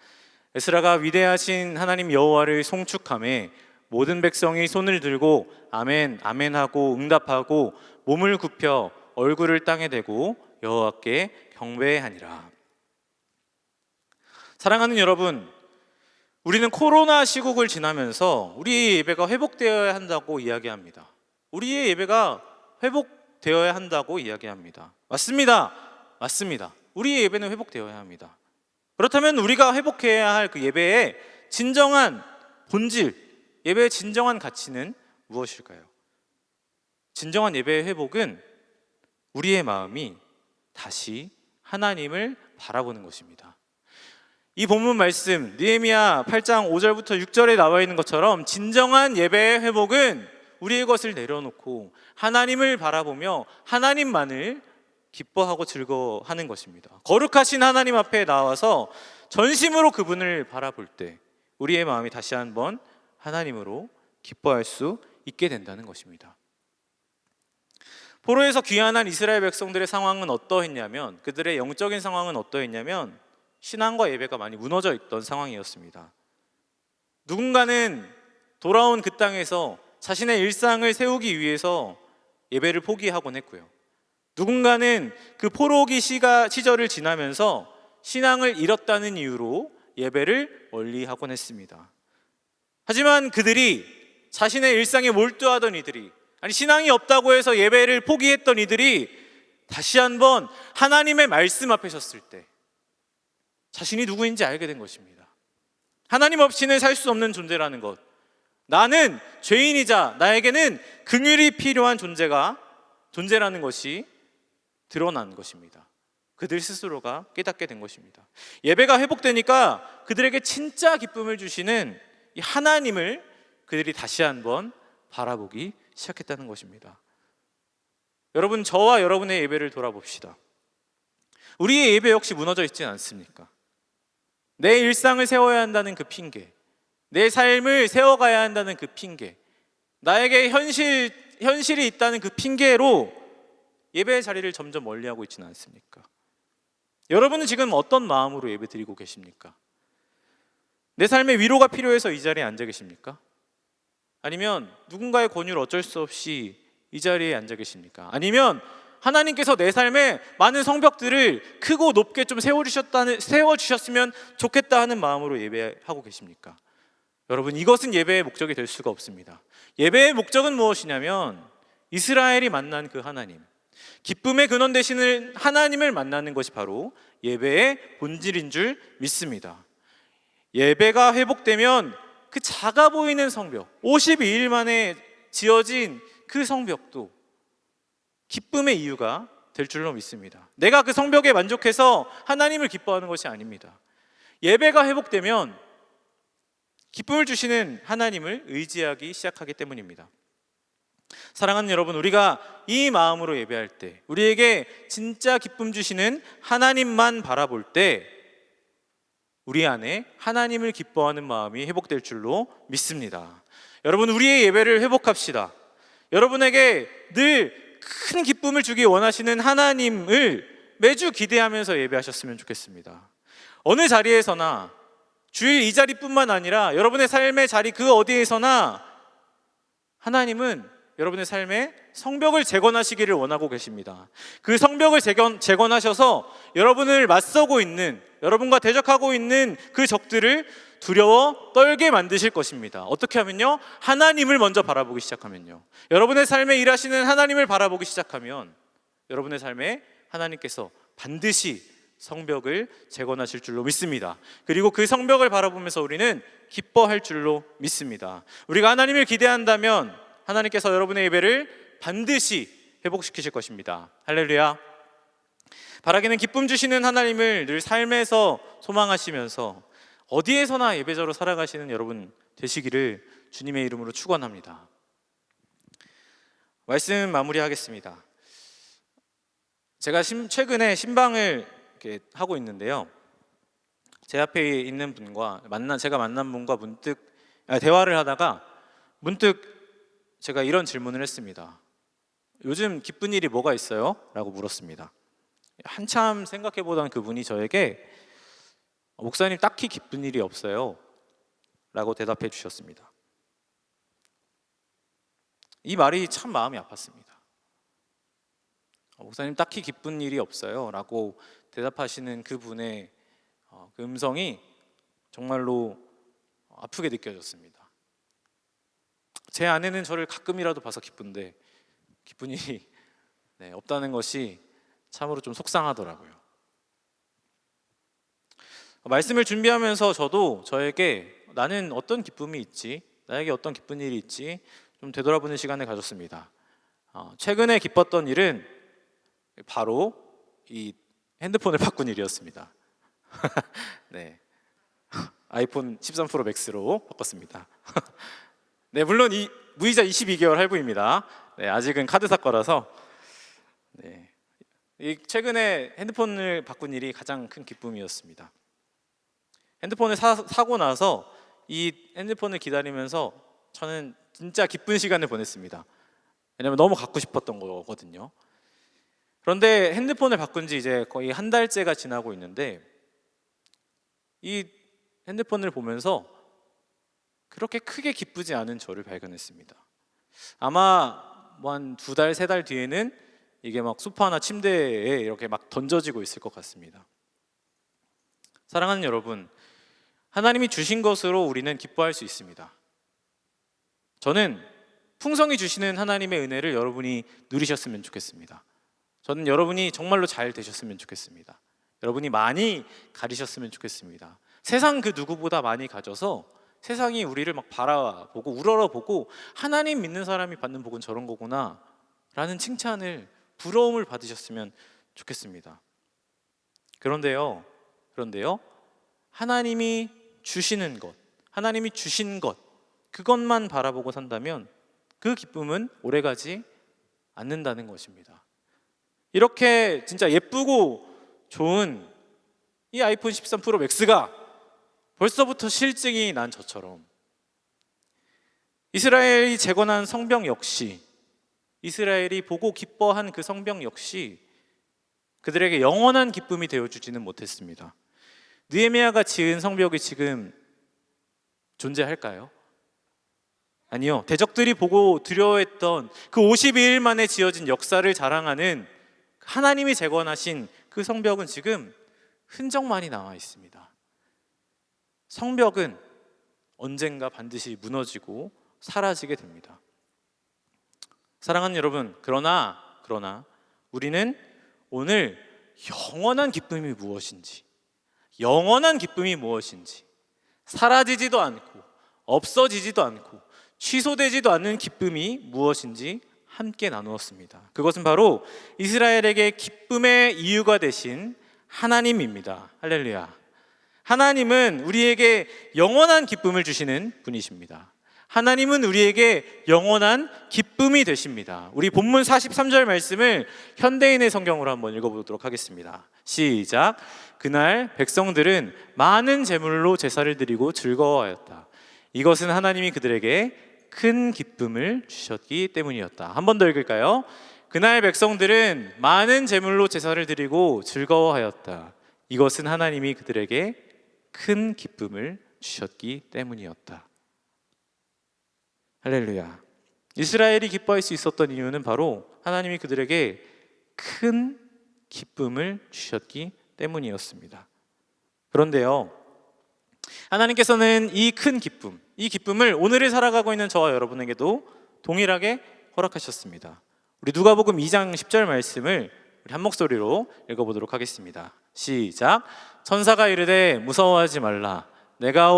에스라가 위대하신 하나님 여호와를 송축하며 모든 백성이 손을 들고 아멘 아멘 하고 응답하고 몸을 굽혀 얼굴을 땅에 대고 여호와께 경배하니라. 사랑하는 여러분, 우리는 코로나 시국을 지나면서 우리의 예배가 회복되어야 한다고 이야기합니다. 우리의 예배가 회복되어야 한다고 이야기합니다. 맞습니다. 우리의 예배는 회복되어야 합니다. 그렇다면 우리가 회복해야 할 그 예배의 진정한 본질, 예배의 진정한 가치는 무엇일까요? 진정한 예배의 회복은 우리의 마음이 다시 하나님을 바라보는 것입니다. 이 본문 말씀 느헤미야 8장 5절부터 6절에 나와 있는 것처럼 진정한 예배의 회복은 우리의 것을 내려놓고 하나님을 바라보며 하나님만을 기뻐하고 즐거워하는 것입니다. 거룩하신 하나님 앞에 나와서 전심으로 그분을 바라볼 때 우리의 마음이 다시 한번 하나님으로 기뻐할 수 있게 된다는 것입니다. 포로에서 귀환한 이스라엘 백성들의 상황은 어떠했냐면, 그들의 영적인 상황은 어떠했냐면 신앙과 예배가 많이 무너져 있던 상황이었습니다. 누군가는 돌아온 그 땅에서 자신의 일상을 세우기 위해서 예배를 포기하곤 했고요. 누군가는 그 포로기 시절을 지나면서 신앙을 잃었다는 이유로 예배를 멀리하곤 했습니다. 하지만 그들이 자신의 일상에 몰두하던 이들이, 신앙이 없다고 해서 예배를 포기했던 이들이 다시 한번 하나님의 말씀 앞에 섰을 때 자신이 누구인지 알게 된 것입니다. 하나님 없이는 살 수 없는 존재라는 것, 나는 죄인이자 나에게는 긍휼이 필요한 존재라는 것이 드러난 것입니다. 그들 스스로가 깨닫게 된 것입니다. 예배가 회복되니까 그들에게 진짜 기쁨을 주시는 이 하나님을 그들이 다시 한번 바라보기 시작했다는 것입니다. 여러분, 저와 여러분의 예배를 돌아봅시다. 우리의 예배 역시 무너져 있지 않습니까? 내 일상을 세워야 한다는 그 핑계, 내 삶을 세워가야 한다는 그 핑계, 나에게 현실이 있다는 그 핑계로 예배의 자리를 점점 멀리하고 있지는 않습니까? 여러분은 지금 어떤 마음으로 예배 드리고 계십니까? 내 삶에 위로가 필요해서 이 자리에 앉아 계십니까? 아니면 누군가의 권유를 어쩔 수 없이 이 자리에 앉아 계십니까? 아니면 하나님께서 내 삶에 많은 성벽들을 크고 높게 좀 세워주셨으면 좋겠다 하는 마음으로 예배하고 계십니까? 여러분, 이것은 예배의 목적이 될 수가 없습니다. 예배의 목적은 무엇이냐면 이스라엘이 만난 그 하나님, 기쁨의 근원 되시는 하나님을 만나는 것이 바로 예배의 본질인 줄 믿습니다. 예배가 회복되면 그 작아 보이는 성벽, 52일 만에 지어진 그 성벽도 기쁨의 이유가 될 줄로 믿습니다. 내가 그 성벽에 만족해서 하나님을 기뻐하는 것이 아닙니다. 예배가 회복되면 기쁨을 주시는 하나님을 의지하기 시작하기 때문입니다. 사랑하는 여러분, 우리가 이 마음으로 예배할 때, 우리에게 진짜 기쁨 주시는 하나님만 바라볼 때 우리 안에 하나님을 기뻐하는 마음이 회복될 줄로 믿습니다. 여러분, 우리의 예배를 회복합시다. 여러분에게 늘 큰 기쁨을 주기 원하시는 하나님을 매주 기대하면서 예배하셨으면 좋겠습니다. 어느 자리에서나, 주일 이 자리뿐만 아니라 여러분의 삶의 자리 그 어디에서나 하나님은 여러분의 삶에 성벽을 재건하시기를 원하고 계십니다. 그 성벽을 재건하셔서 여러분을 맞서고 있는, 여러분과 대적하고 있는 그 적들을 두려워 떨게 만드실 것입니다. 어떻게 하면요? 하나님을 먼저 바라보기 시작하면요. 여러분의 삶에 일하시는 하나님을 바라보기 시작하면 여러분의 삶에 하나님께서 반드시 성벽을 재건하실 줄로 믿습니다. 그리고 그 성벽을 바라보면서 우리는 기뻐할 줄로 믿습니다. 우리가 하나님을 기대한다면 하나님께서 여러분의 예배를 반드시 회복시키실 것입니다. 할렐루야. 바라기는 기쁨 주시는 하나님을 늘 삶에서 소망하시면서 어디에서나 예배자로 살아가시는 여러분 되시기를 주님의 이름으로 축원합니다. 말씀 마무리하겠습니다. 제가 최근에 신방을 이렇게 하고 있는데요. 제 앞에 있는 분과 제가 만난 분과 문득 대화를 하다가 문득 제가 이런 질문을 했습니다. 요즘 기쁜 일이 뭐가 있어요? 라고 물었습니다. 한참 생각해 보던 그분이 저에게 목사님 딱히 기쁜 일이 없어요 라고 대답해 주셨습니다. 이 말이 참 마음이 아팠습니다. 목사님 딱히 기쁜 일이 없어요 라고 대답하시는 그분의 그 음성이 정말로 아프게 느껴졌습니다. 제 아내는 저를 가끔이라도 봐서 기쁜데 기쁜 일이 없다는 것이 참으로 좀 속상하더라고요. 말씀을 준비하면서 저도 저에게 나는 어떤 기쁨이 있지, 나에게 어떤 기쁜 일이 있지 좀 되돌아보는 시간을 가졌습니다. 최근에 기뻤던 일은 바로 이 핸드폰을 바꾼 일이었습니다. 네, 아이폰 13 프로 맥스로 바꿨습니다. 네, 물론 이 무이자 22개월 할부입니다. 네, 아직은 카드사 거라서. 네, 이 최근에 핸드폰을 바꾼 일이 가장 큰 기쁨이었습니다. 핸드폰을 사고 나서 이 핸드폰을 기다리면서 저는 진짜 기쁜 시간을 보냈습니다. 왜냐면 너무 갖고 싶었던 거거든요. 그런데 핸드폰을 바꾼 지 이제 거의 한 달째가 지나고 있는데 이 핸드폰을 보면서 그렇게 크게 기쁘지 않은 저를 발견했습니다. 아마 뭐 한 2달, 3달 뒤에는 이게 막 소파나 침대에 이렇게 막 던져지고 있을 것 같습니다. 사랑하는 여러분, 하나님이 주신 것으로 우리는 기뻐할 수 있습니다. 저는 풍성히 주시는 하나님의 은혜를 여러분이 누리셨으면 좋겠습니다. 저는 여러분이 정말로 잘 되셨으면 좋겠습니다. 여러분이 많이 가리셨으면 좋겠습니다. 세상 그 누구보다 많이 가져서 세상이 우리를 막 바라보고 우러러보고 하나님 믿는 사람이 받는 복은 저런 거구나 라는 칭찬을, 부러움을 받으셨으면 좋겠습니다. 그런데요, 하나님이 주시는 것, 하나님이 주신 것, 그것만 바라보고 산다면 그 기쁨은 오래가지 않는다는 것입니다. 이렇게 진짜 예쁘고 좋은 이 아이폰 13 프로 맥스가 벌써부터 실증이 난 저처럼 이스라엘이 재건한 성벽 역시, 이스라엘이 보고 기뻐한 그 성벽 역시 그들에게 영원한 기쁨이 되어주지는 못했습니다. 느헤미야가 지은 성벽이 지금 존재할까요? 아니요. 대적들이 보고 두려워했던 그 52일 만에 지어진 역사를 자랑하는 하나님이 재건하신 그 성벽은 지금 흔적만이 남아 있습니다. 성벽은 언젠가 반드시 무너지고 사라지게 됩니다. 사랑하는 여러분, 그러나 우리는 오늘 영원한 기쁨이 무엇인지, 영원한 기쁨이 무엇인지, 사라지지도 않고 없어지지도 않고 취소되지도 않는 기쁨이 무엇인지 함께 나누었습니다. 그것은 바로 이스라엘에게 기쁨의 이유가 되신 하나님입니다. 할렐루야. 하나님은 우리에게 영원한 기쁨을 주시는 분이십니다. 하나님은 우리에게 영원한 기쁨이 되십니다. 우리 본문 43절 말씀을 현대인의 성경으로 한번 읽어보도록 하겠습니다. 시작. 그날 백성들은 많은 제물로 제사를 드리고 즐거워하였다. 이것은 하나님이 그들에게 큰 기쁨을 주셨기 때문이었다. 한 번 더 읽을까요? 그날 백성들은 많은 제물로 제사를 드리고 즐거워하였다. 이것은 하나님이 그들에게 큰 기쁨을 주셨기 때문이었다. 할렐루야. 이스라엘이 기뻐할 수 있었던 이유는 바로 하나님이 그들에게 큰 기쁨을 주셨기 때문이었습니다. 그런데요, 하나님께서는 이 큰 기쁨, 이 기쁨을 오늘을 살아가고 있는 저와 여러분에게도 동일하게 허락하셨습니다. 우리 누가복음 2장 10절 말씀을 우리 한 목소리로 읽어보도록 하겠습니다. 시작. 천사가 이르되 무서워하지 말라. 내가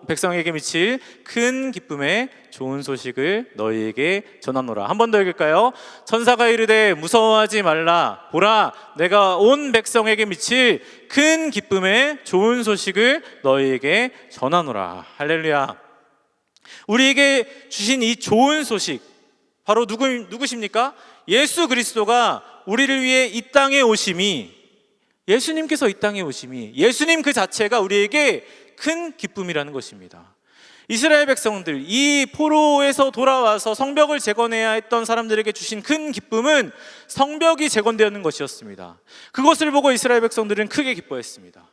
백성에게 미칠 큰 기쁨의 좋은 소식을 너희에게 전하노라. 한 번 더 읽을까요? 천사가 이르되 무서워하지 말라. 보라, 내가 온 백성에게 미칠 큰 기쁨의 좋은 소식을 너희에게 전하노라. 할렐루야. 우리에게 주신 이 좋은 소식, 바로 누구십니까? 예수 그리스도가 우리를 위해 이 땅에 오심이, 예수님께서 이 땅에 오심이, 예수님 그 자체가 우리에게 큰 기쁨이라는 것입니다. 이스라엘 백성들, 이 포로에서 돌아와서 성벽을 재건해야 했던 사람들에게 주신 큰 기쁨은 성벽이 재건되는 것이었습니다. 그것을 보고 이스라엘 백성들은 크게 기뻐했습니다.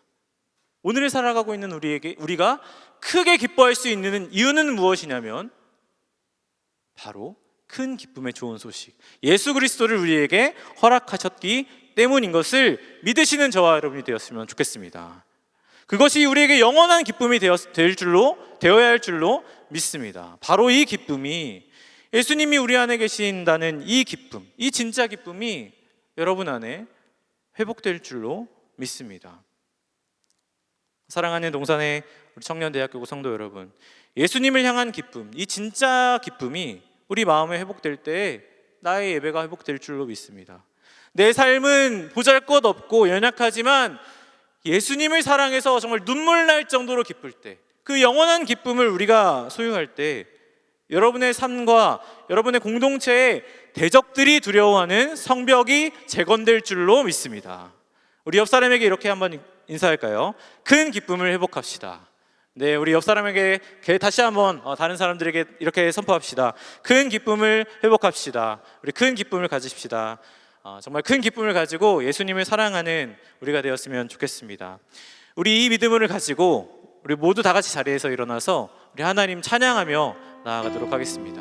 오늘을 살아가고 있는 우리가 크게 기뻐할 수 있는 이유는 무엇이냐면 바로 큰 기쁨의 좋은 소식, 예수 그리스도를 우리에게 허락하셨기 때문인 것을 믿으시는 저와 여러분이 되었으면 좋겠습니다. 그것이 우리에게 영원한 기쁨이 되어야 할 줄로 믿습니다. 바로 이 기쁨이, 예수님이 우리 안에 계신다는 이 기쁨, 이 진짜 기쁨이 여러분 안에 회복될 줄로 믿습니다. 사랑하는 동산의 우리 청년대학교 성도 여러분, 예수님을 향한 기쁨, 이 진짜 기쁨이 우리 마음에 회복될 때 나의 예배가 회복될 줄로 믿습니다. 내 삶은 보잘것없고 연약하지만 예수님을 사랑해서 정말 눈물 날 정도로 기쁠 때, 그 영원한 기쁨을 우리가 소유할 때 여러분의 삶과 여러분의 공동체에 대적들이 두려워하는 성벽이 재건될 줄로 믿습니다. 우리 옆 사람에게 이렇게 한번 인사할까요? 큰 기쁨을 회복합시다. 네, 우리 옆 사람에게 다시 한번 다른 사람들에게 이렇게 선포합시다. 큰 기쁨을 회복합시다. 우리 큰 기쁨을 가지십시다. 정말 큰 기쁨을 가지고 예수님을 사랑하는 우리가 되었으면 좋겠습니다. 우리 이 믿음을 가지고 우리 모두 다 같이 자리에서 일어나서 우리 하나님 찬양하며 나아가도록 하겠습니다.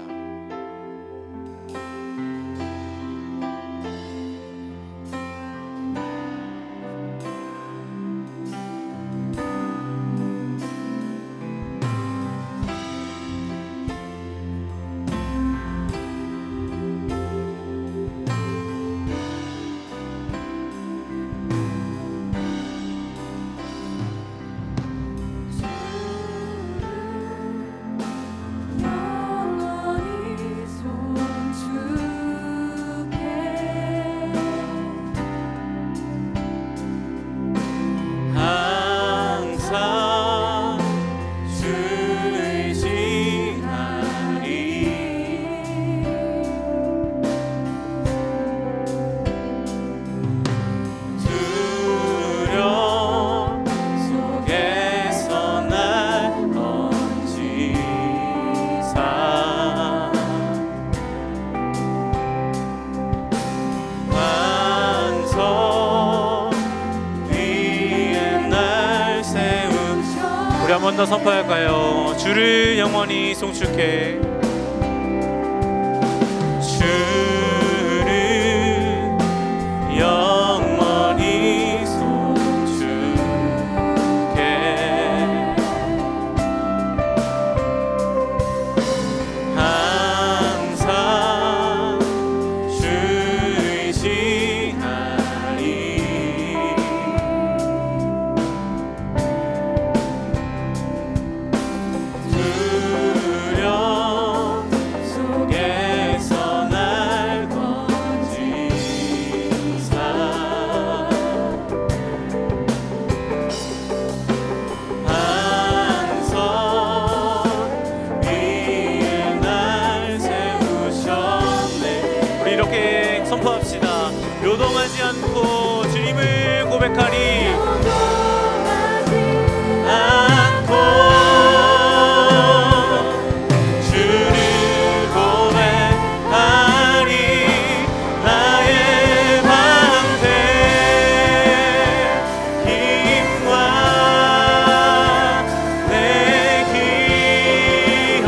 우리 한 번 더 선포할까요? 주를 영원히 송축해. 주를 영원히 송축해. 항상 주 의지하리. 선포합시다. 요동하지 않고 주님을 고백하리. 않고 주를 고백하리. 나의 방패 힘과 내 기업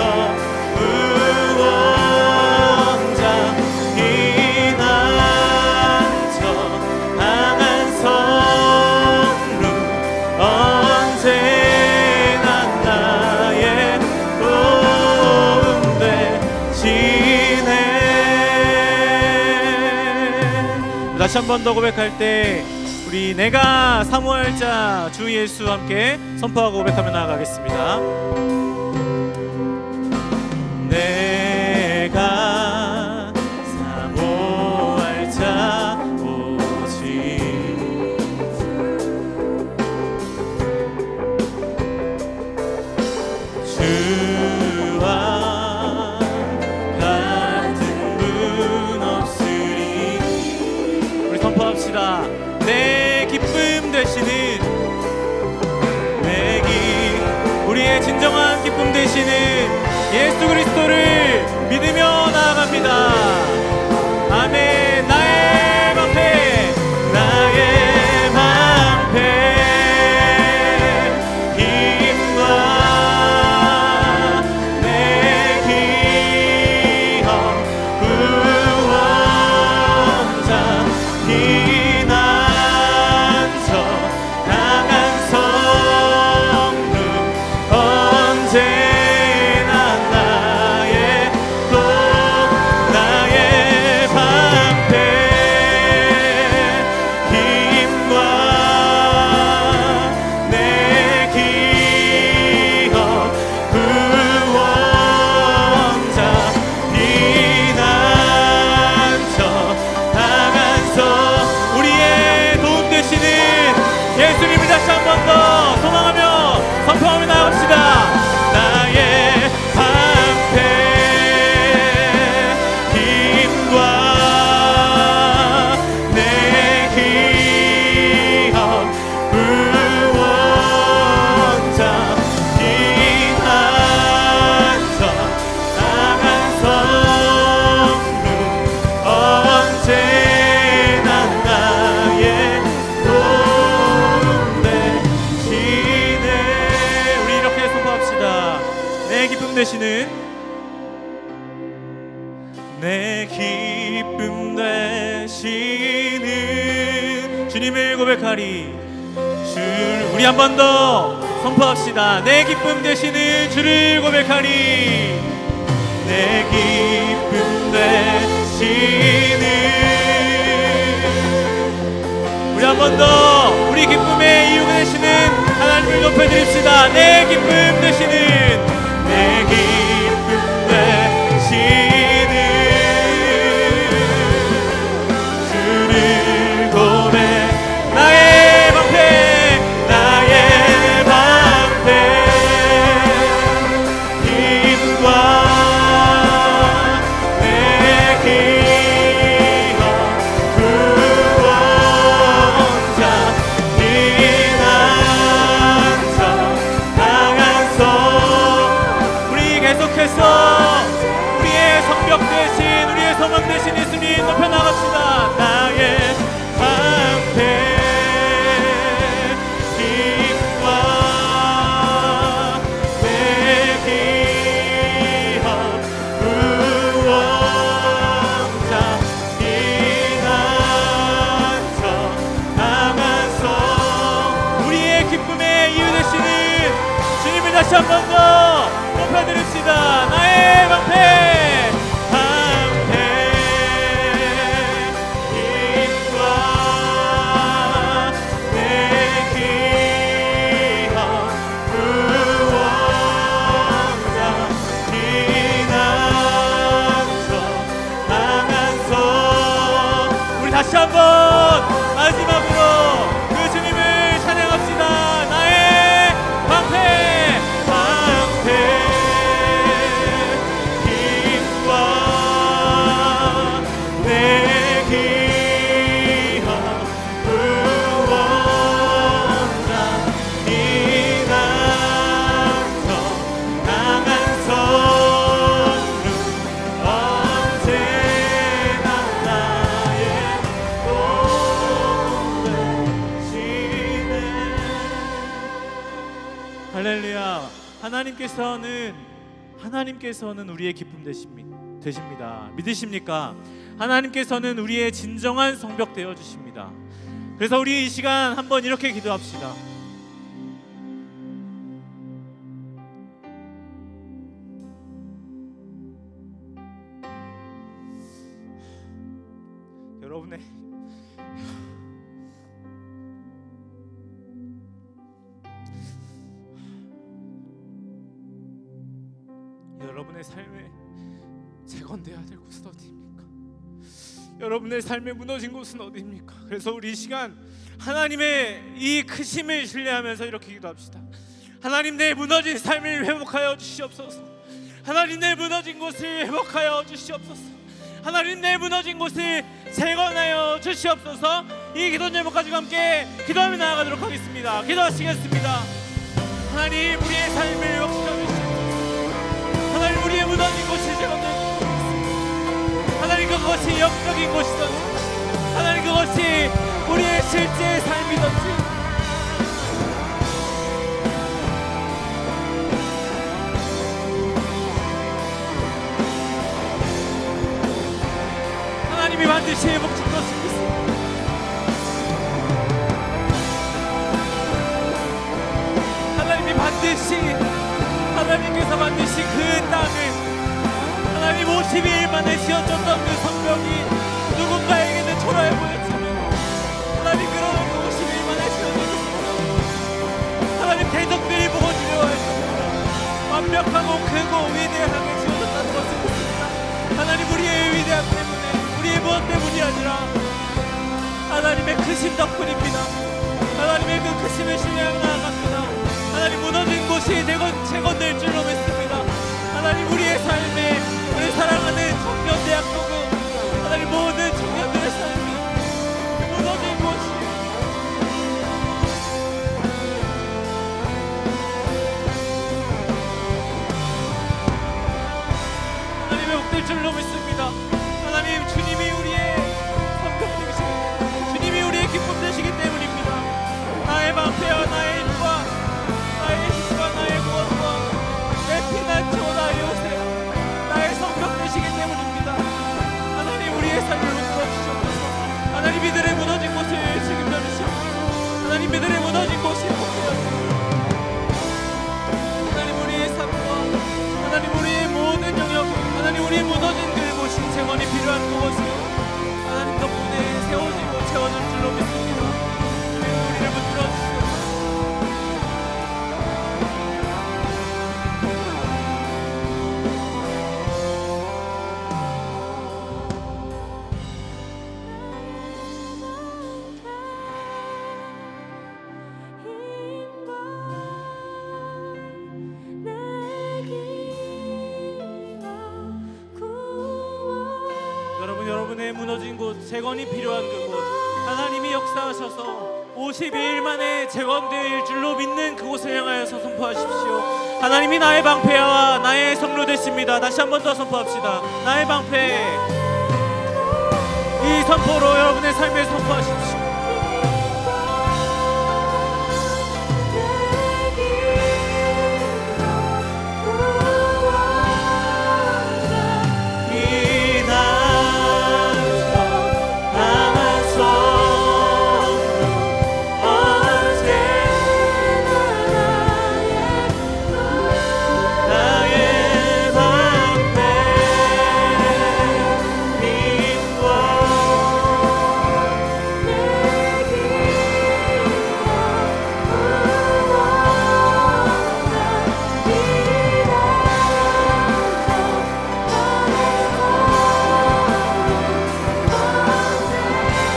구원자 피난처 강한 성루 언제나 나의 도움 되시네. 다시 한 번 더 고백할 때 우리 내가 사모할 자 주 예수 함께 선포하고 고백하며 나아가겠습니다. 내가 사모할 자 오직 주와 같은 분 없으리. 우리 선포합시다. 내 기쁨 되시는 우리의 진정한 기쁨 되시는 예수 그리스도를 믿으며 나아갑니다. 아멘. 나의 방패 나의 방패 힘과 내 기업 구원자 피난처 강한 성루 언제나 나의 도 나의 방패 힘과 내 기업 구원자 피난처 강한 성 우리의 도움 되시는 예수님을 다시 한 번 더 소망하며 선포하며 나갑시다. 나의 방패 힘과 내 기업 구원자 피난처 강한 성루 언제나 나의 도움 되시네. 우리 이렇게 선포합시다. 내 기쁨 되시는 내 기쁨 되시는 주님을 고백하리. 우리 한 번 더 선포합시다. 내 기쁨 되시는 주를 고백하리. 내 기쁨 되시는 우리 한 번 더 우리 기쁨의 이유가 되시는 하나님을 높여드립시다. 내 기쁨 되시는 내 기쁨 되시는 주를 고백 나의 방패 나의 방패 힘과 내 기업 구원자 피난처 강한 성 우리 계속해서 우리의 성벽 대신 우리의 소망 대신 예수님 높여 나갑시다. 나의 방패 힘과 내 기업 구원자 피난처 강한 성 우리의 기쁨의 이유 되시는 주님을 다시 한 번 더 높여드립시다. 나의 방패 방패 힘과 내 기업 구원자 피난처 강한 성 우리 다시 한번 마지막으로 그 주님을 찬양합시다. 나의 방패 방패 힘과 내 기업 하나님께서는 우리의 기쁨 되십니다. 믿으십니까? 하나님께서는 우리의 진정한 성벽 되어 주십니다. 그래서 우리 이 시간 한번 이렇게 기도합시다. 여러분의 삶에 재건돼야 될 곳은 어디입니까? 여러분의 삶에 무너진 곳은 어디입니까? 그래서 우리 이 시간 하나님의 이 크심을 신뢰하면서 이렇게 기도합시다. 하나님, 내 무너진 삶을 회복하여 주시옵소서. 하나님, 내 무너진 곳을 회복하여 주시옵소서. 하나님, 내 무너진 곳을 재건하여 주시옵소서. 이 기도 제목 가지고 함께 기도하며 나아가도록 하겠습니다. 기도하시겠습니다. 하나님, 우리의 삶을 회복시켜 주시옵소서. 하나님, 우리의 무너진 곳이 재건되어 주시옵소서. 하나님, 그것이 영적인 곳이든지, 하나님, 그것이 우리의 실제 삶이든지, 하나님이 반드시 회복시킬 것을 믿습니다. 하나님이 반드시, 하나님께서 반드시 그 땅을, 하나님 52일 만에 지어졌던 그 성벽이 누군가에게는 초라해 보였지만, 하나님 그러나 그 52일 만에 지어졌던 성벽, 하나님 대적들이 보고 두려워했습니다. 완벽하고 크고 위대하게 지어졌다는 것을 믿습니다. 하나님, 우리의 위대함 때문에, 우리의 무엇 때문이 아니라 하나님의 크심 덕분입니다. 하나님의 그 크심을 신뢰하며 나아갑니다. 하나님, 무너진 곳이 재건될 줄로 믿습니다. 하나님, 우리의 삶에, 우리 사랑하는 청년대학교구, 하나님 모든 청년들의 삶이 무너진 곳이, 하나님 회복될 줄로 믿습니다. 하나님, 주님이 우리의 성벽 되시기 때문에, 주님이 우리의 기쁨 되시기 때문입니다. 나의 방패와 나의 힘과 나의 구원과 내 피난처, 나의 요새, 나의 성벽 되시기 때문입니다. 하나님, 우리의 삶을 흔들어 주시옵소서. 하나님, 이들의 무너진 곳을 책임져 주시옵소서. 하나님, 이들의 무너진 곳이 복되어 주시옵소서. 하나님, 우리의 삶과 하나님, 우리의 모든 영역, 하나님, 우리의 무너진 그곳이 재건이 필요한 그곳이 하나님 덕분에 세워지고 채워질 줄로 믿습니다. 우리를 붙들어 주시옵소서. 여러분의 무너진 곳, 재건이 필요한 그곳, 하나님이 역사하셔서 52일 만에 재건될 줄로 믿는 그곳을 향하여서 선포하십시오. 하나님이 나의 방패와 나의 성로 되십니다. 다시 한 번 더 선포합시다. 나의 방패. 이 선포로 여러분의 삶에 선포하십시오.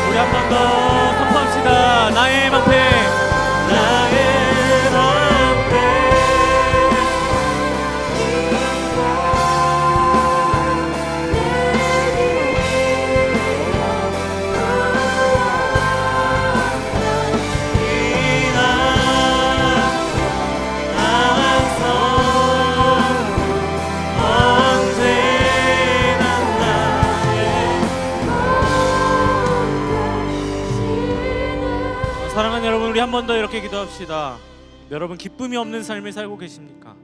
우리 한 번 더 선포합시다. 나의 방패, 나의 방패. 사랑하는 여러분, 우리 한 번 더 이렇게 기도합시다. 여러분, 기쁨이 없는 삶을 살고 계십니까?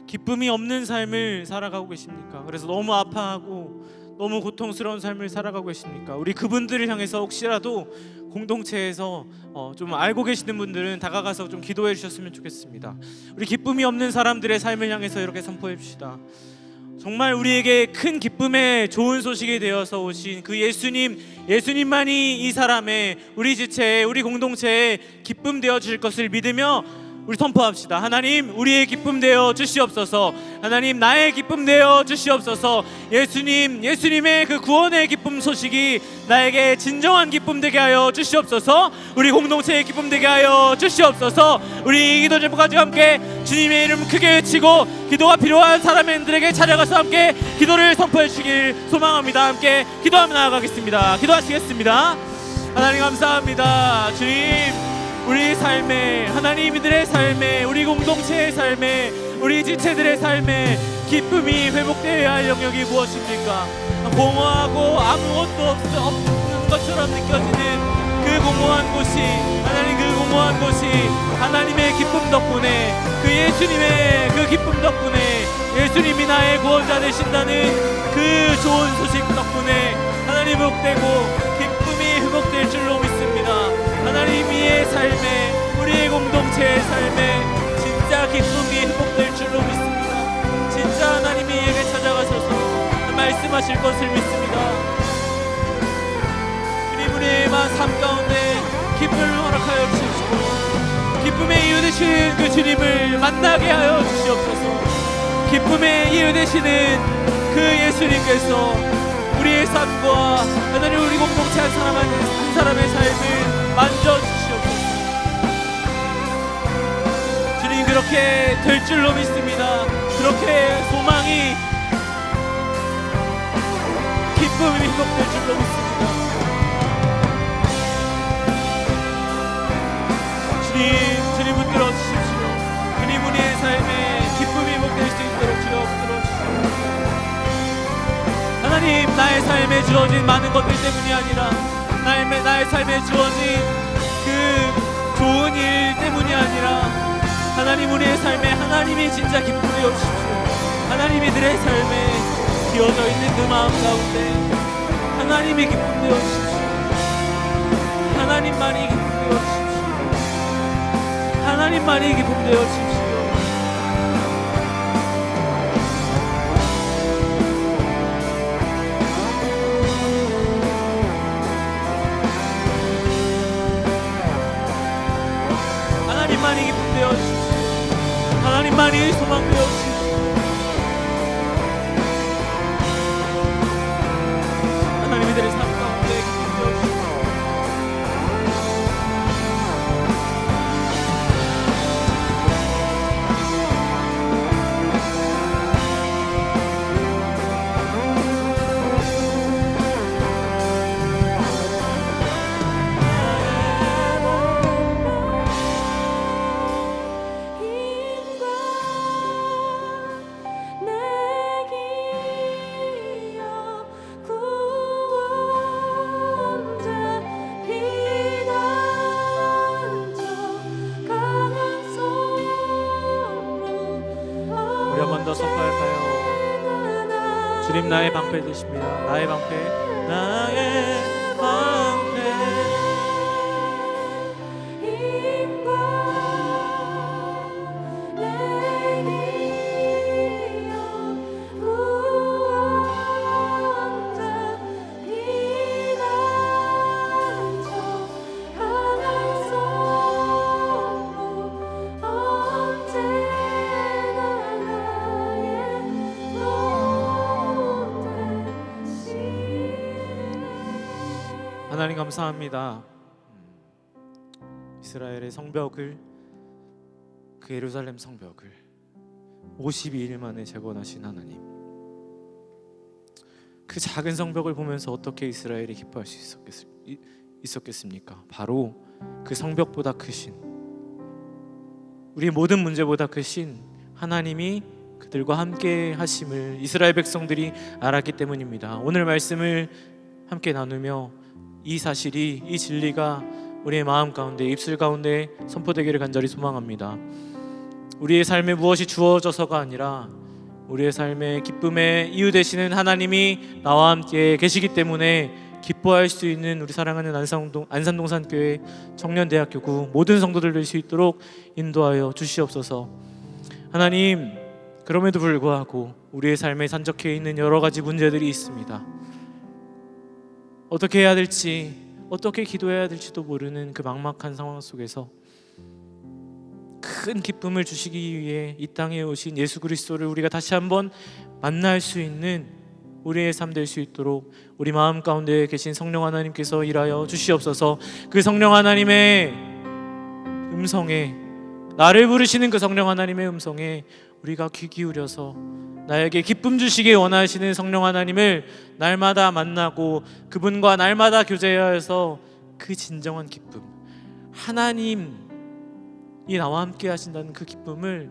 기쁨이 없는 삶을 살아가고 계십니까? 그래서 너무 아파하고 너무 고통스러운 삶을 살아가고 계십니까? 우리 그분들을 향해서 혹시라도 공동체에서 좀 알고 계시는 분들은 다가가서 좀 기도해 주셨으면 좋겠습니다. 우리 기쁨이 없는 사람들의 삶을 향해서 이렇게 선포해 봅시다. 정말 우리에게 큰 기쁨의 좋은 소식이 되어서 오신 그 예수님만이 이 사람의, 우리 지체에, 우리 공동체에 기쁨 되어 주실 것을 믿으며 우리 선포합시다. 하나님, 우리의 기쁨 되어 주시옵소서. 하나님, 나의 기쁨 되어 주시옵소서. 예수님의 그 구원의 기쁨 소식이 나에게 진정한 기쁨 되게 하여 주시옵소서. 우리 공동체의 기쁨 되게 하여 주시옵소서. 우리 기도 제목까지 함께 주님의 이름 크게 외치고 기도가 필요한 사람들에게 찾아가서 함께 기도를 선포해 주시길 소망합니다. 함께 기도하며 나아가겠습니다. 기도하시겠습니다. 하나님 감사합니다. 주님, 우리 삶에, 하나님들의 삶에, 우리 공동체의 삶에, 우리 지체들의 삶에 기쁨이 회복되어야 할 영역이 무엇입니까? 공허하고 아무것도 없는 것처럼 느껴지는 그 공허한 곳이, 하나님, 그 공허한 곳이 하나님의 기쁨 덕분에, 그 예수님의 그 기쁨 덕분에, 예수님이 나의 구원자 되신다는 그 좋은 소식 덕분에 하나님 회복되고 기쁨이 회복될 줄로 믿습니다. 하나님의 삶에, 우리의 공동체의 삶에 진짜 기쁨이 회복될 줄로 믿습니다. 진짜 하나님이 이에게 찾아가셔서 말씀하실 것을 믿습니다. 주님, 우리의 삶 가운데 기쁨을 허락하여 주시고 기쁨의 이유 되신 그 주님을 만나게 하여 주시옵소서. 기쁨의 이유 되시는 그 예수님께서 우리의 삶과 하나님, 우리 공동체 한 사람의 삶을 만져주시옵소서. 주님, 그렇게 될 줄로 믿습니다. 그렇게 소망이, 기쁨이 회복될 줄로 믿습니다. 주님 붙들어 주십시오. 주님, 우리의 삶에 기쁨이 회복될 수 있도록 주여 붙들어 주십시오. 하나님, 나의 삶에 주어진 많은 것들 때문이 아니라 나의 삶에 주어진 그 좋은 일 때문이 아니라 하나님, 우리의 삶에 하나님이 진짜 기쁨이 주십시오. 하나님이 들의 삶에 기어져 있는 그 마음 가운데 하나님이 기쁨 되어 주십시오. 하나님만이 기쁨 되어 주십시오. 하나님만이 기쁨 되어 주십시오. 하나님만이 기쁨 되어 주십시오. 하나님만이 소망 되어 주십시오. 하나님들의 삶 가운데 기쁨 되어 주십시오. 선포할까요? 주님, 나의 방패 되십니다. 나의 방패, 나의 방패. 하나님 감사합니다. 이스라엘의 성벽을, 그 예루살렘 성벽을 52일 만에 재건하신 하나님, 그 작은 성벽을 보면서 어떻게 이스라엘이 기뻐할 수 있었겠습니까? 바로 그 성벽보다 크신, 우리 모든 문제보다 크신 하나님이 그들과 함께 하심을 이스라엘 백성들이 알았기 때문입니다. 오늘 말씀을 함께 나누며 이 사실이, 이 진리가 우리의 마음 가운데, 입술 가운데 선포되기를 간절히 소망합니다. 우리의 삶에 무엇이 주어져서가 아니라 우리의 삶의 기쁨의 이유 되시는 하나님이 나와 함께 계시기 때문에 기뻐할 수 있는 우리 사랑하는 안산동산교회 청년대학교구 모든 성도들 될 수 있도록 인도하여 주시옵소서. 하나님, 그럼에도 불구하고 우리의 삶에 산적해 있는 여러 가지 문제들이 있습니다. 어떻게 해야 될지, 어떻게 기도해야 될지도 모르는 그 막막한 상황 속에서 큰 기쁨을 주시기 위해 이 땅에 오신 예수 그리스도를 우리가 다시 한번 만날 수 있는 우리의 삶 될 수 있도록 우리 마음 가운데 계신 성령 하나님께서 일하여 주시옵소서. 그 성령 하나님의 음성에, 나를 부르시는 그 성령 하나님의 음성에 우리가 귀 기울여서 나에게 기쁨 주시기 원하시는 성령 하나님을 날마다 만나고 그분과 날마다 교제하여서 그 진정한 기쁨, 하나님이 나와 함께 하신다는 그 기쁨을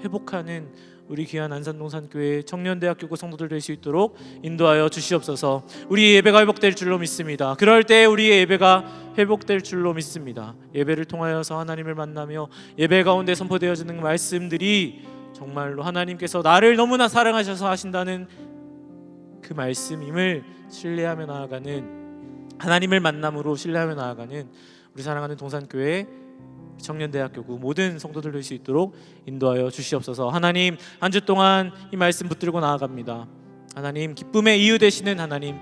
회복하는 우리 귀한 안산동산교회 청년대학교구 성도들 될 수 있도록 인도하여 주시옵소서. 우리 예배가 회복될 줄로 믿습니다. 그럴 때 우리의 예배가 회복될 줄로 믿습니다. 예배를 통하여서 하나님을 만나며 예배 가운데 선포되어지는 말씀들이 정말로 하나님께서 나를 너무나 사랑하셔서 하신다는 그 말씀임을 신뢰하며 나아가는, 하나님을 만남으로 신뢰하며 나아가는 우리 사랑하는 동산교회 청년대학교구 모든 성도들 될 수 있도록 인도하여 주시옵소서. 하나님, 한 주 동안 이 말씀 붙들고 나아갑니다. 하나님, 기쁨의 이유 되시는 하나님,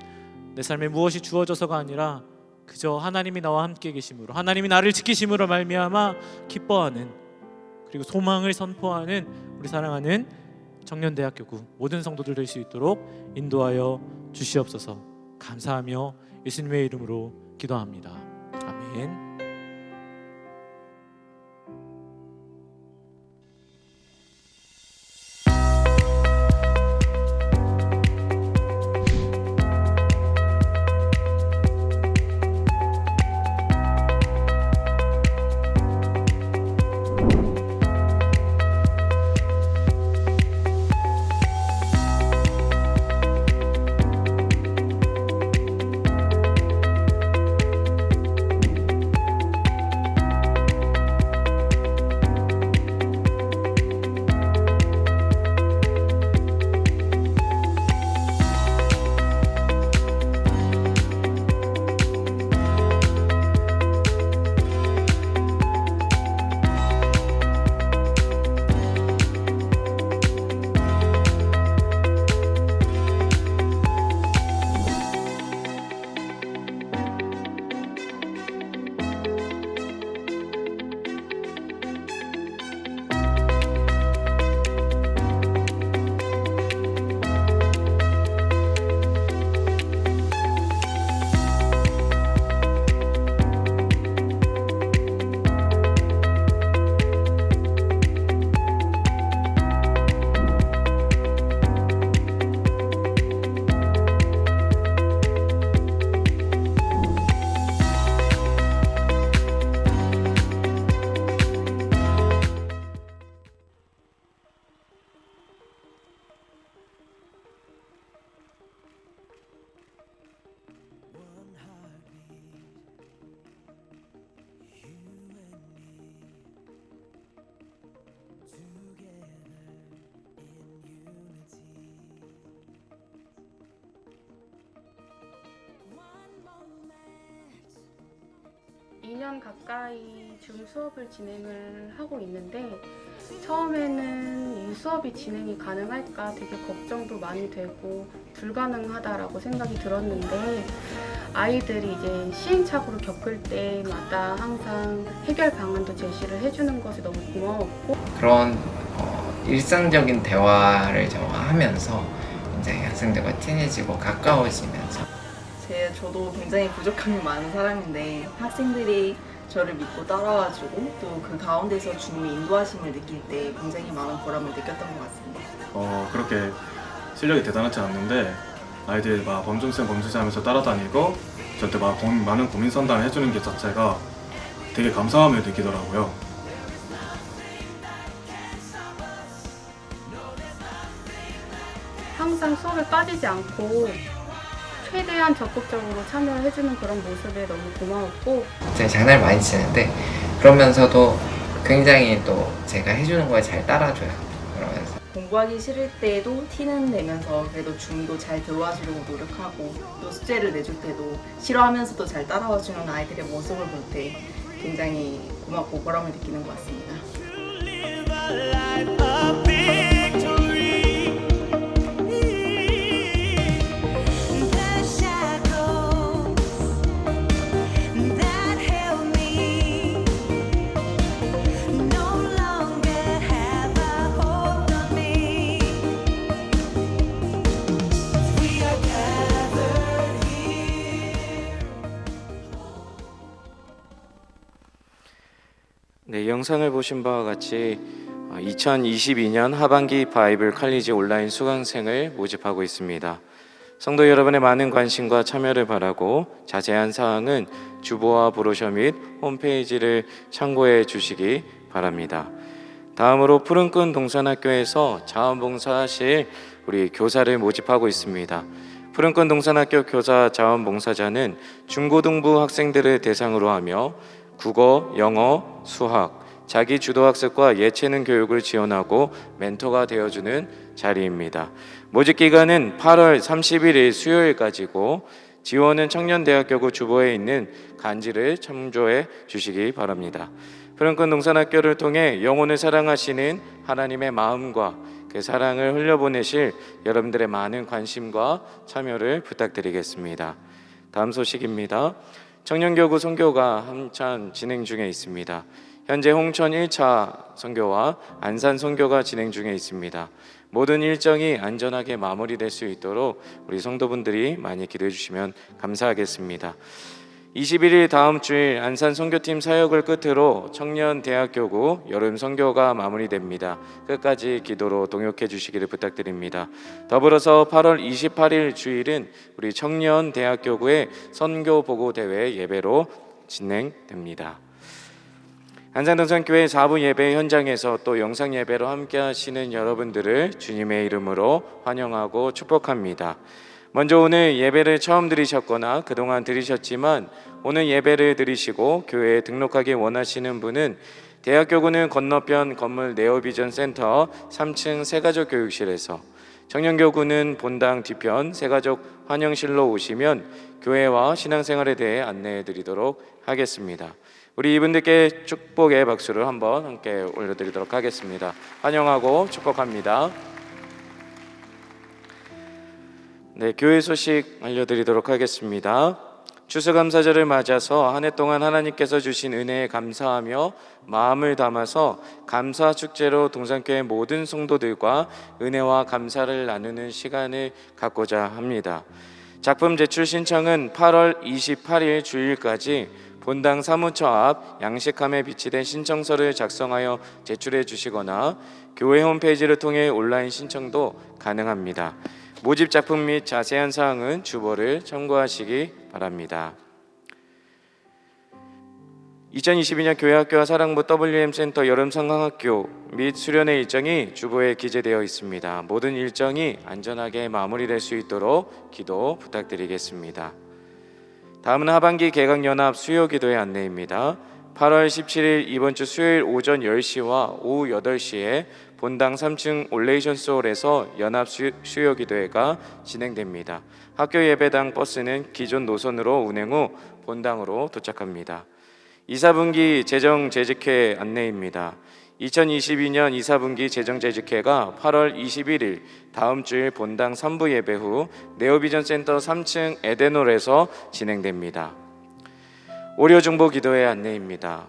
내 삶에 무엇이 주어져서가 아니라 그저 하나님이 나와 함께 계심으로, 하나님이 나를 지키심으로 말미암아 기뻐하는, 그리고 소망을 선포하는 우리 사랑하는 청년대학교구 모든 성도들 될 수 있도록 인도하여 주시옵소서. 감사하며 예수님의 이름으로 기도합니다. 아멘. 가까이 줌 수업을 진행을 하고 있는데 처음에는 이 수업이 진행이 가능할까 되게 걱정도 많이 되고 불가능하다라고 생각이 들었는데 아이들이 이제 시행착오를 겪을 때마다 항상 해결 방안도 제시를 해주는 것이 너무 고마웠고 그런 일상적인 대화를 하면서 이제 학생들과 친해지고 가까워지면서 저도 굉장히 부족함이 많은 사람인데 학생들이 저를 믿고 따라와주고 또 그 가운데서 주님의 인도하심을 느낄 때 굉장히 많은 보람을 느꼈던 것 같습니다. 그렇게 실력이 대단하지 않는데 아이들이 막 범준쌤 하면서 따라다니고 저한테 막 많은 고민 상담을 해주는 게 자체가 되게 감사함을 느끼더라고요. 항상 수업에 빠지지 않고 최대한 적극적으로 참여를 해주는 그런 모습에 너무 고마웠고 장난을 많이 치는데 그러면서도 굉장히 또 제가 해주는 거에 잘 따라줘요. 그러면서 공부하기 싫을 때도 티는 내면서 그래도 중도 잘 들어와 주려고 노력하고 또 숙제를 내줄 때도 싫어하면서도 잘 따라와 주는 아이들의 모습을 볼 때 굉장히 고맙고 보람을 느끼는 것 같습니다. 네, 영상을 보신 바와 같이 2022년 하반기 바이블 칼리지 온라인 수강생을 모집하고 있습니다. 성도 여러분의 많은 관심과 참여를 바라고 자세한 사항은 주보와 브로셔 및 홈페이지를 참고해 주시기 바랍니다. 다음으로 푸른꾼 동산학교에서 자원봉사하실 우리 교사를 모집하고 있습니다. 푸른꾼 동산학교 교사 자원봉사자는 중고등부 학생들을 대상으로 하며 국어, 영어, 수학, 자기 주도학습과 예체능 교육을 지원하고 멘토가 되어주는 자리입니다. 모집 기간은 8월 31일 수요일까지고 지원은 청년대학교구 주보에 있는 간지를 참조해 주시기 바랍니다. 푸른꾼 동산학교를 통해 영혼을 사랑하시는 하나님의 마음과 그 사랑을 흘려보내실 여러분들의 많은 관심과 참여를 부탁드리겠습니다. 다음 소식입니다. 청년교구 선교가 한참 진행 중에 있습니다. 현재 홍천 1차 선교와 안산 선교가 진행 중에 있습니다. 모든 일정이 안전하게 마무리될 수 있도록 우리 성도분들이 많이 기도해 주시면 감사하겠습니다. 21일 다음 주일 안산 선교팀 사역을 끝으로 청년대학교구 여름 선교가 마무리됩니다. 끝까지 기도로 동역해 주시기를 부탁드립니다. 더불어서 8월 28일 주일은 우리 청년대학교구의 선교보고대회 예배로 진행됩니다. 안산동산교회 4부 예배 현장에서 또 영상 예배로 함께 하시는 여러분들을 주님의 이름으로 환영하고 축복합니다. 먼저 오늘 예배를 처음 들으셨거나 그동안 들으셨지만 오늘 예배를 들으시고 교회에 등록하기 원하시는 분은 대학교구는 건너편 건물 네오비전 센터 3층 새가족 교육실에서, 청년교구는 본당 뒤편 새가족 환영실로 오시면 교회와 신앙생활에 대해 안내해 드리도록 하겠습니다. 우리 이분들께 축복의 박수를 한번 함께 올려드리도록 하겠습니다. 환영하고 축복합니다. 네, 교회 소식 알려드리도록 하겠습니다. 추수감사절을 맞아서 한 해 동안 하나님께서 주신 은혜에 감사하며 마음을 담아서 감사 축제로 동산교회 모든 성도들과 은혜와 감사를 나누는 시간을 갖고자 합니다. 작품 제출 신청은 8월 28일 주일까지 본당 사무처 앞 양식함에 비치된 신청서를 작성하여 제출해 주시거나 교회 홈페이지를 통해 온라인 신청도 가능합니다. 모집 작품 및 자세한 사항은 주보를 참고하시기 바랍니다. 2022년 교회학교와 사랑부 WM센터 여름성강학교 및 수련회 일정이 주보에 기재되어 있습니다. 모든 일정이 안전하게 마무리될 수 있도록 기도 부탁드리겠습니다. 다음은 하반기 개강연합 수요기도의 안내입니다. 8월 17일 이번 주 수요일 오전 10시와 오후 8시에 본당 3층 올레이션스홀에서 연합 수요기도회가 진행됩니다. 학교 예배당 버스는 기존 노선으로 운행 후 본당으로 도착합니다. 2사분기 재정재직회 안내입니다. 2022년 2사분기 재정재직회가 8월 21일 다음 주일 본당 3부 예배 후 네오비전 센터 3층 에덴홀에서 진행됩니다. 오려중보기도회 안내입니다.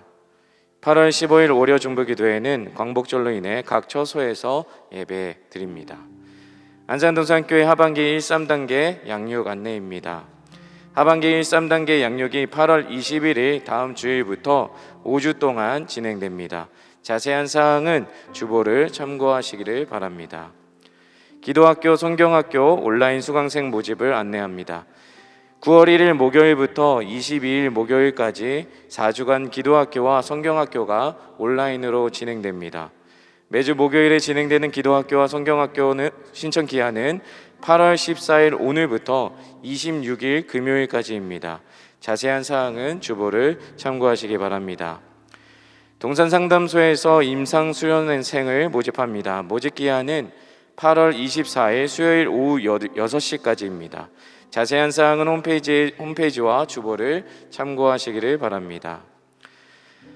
8월 15일 오려중보기도회는 광복절로 인해 각 처소에서 예배 드립니다. 안산동산교회 하반기 1-3단계 양육 안내입니다. 하반기 1-3단계 양육이 8월 21일 다음 주일부터 5주 동안 진행됩니다. 자세한 사항은 주보를 참고하시기를 바랍니다. 기도학교, 성경학교 온라인 수강생 모집을 안내합니다. 9월 1일 목요일부터 22일 목요일까지 4주간 기도학교와 성경학교가 온라인으로 진행됩니다. 매주 목요일에 진행되는 기도학교와 성경학교는 신청 기한은 8월 14일 오늘부터 26일 금요일까지입니다. 자세한 사항은 주보를 참고하시기 바랍니다. 동산상담소에서 임상수련생을 모집합니다. 모집기한은 8월 24일 수요일 오후 6시까지입니다. 자세한 사항은 홈페이지와 주보를 참고하시기를 바랍니다.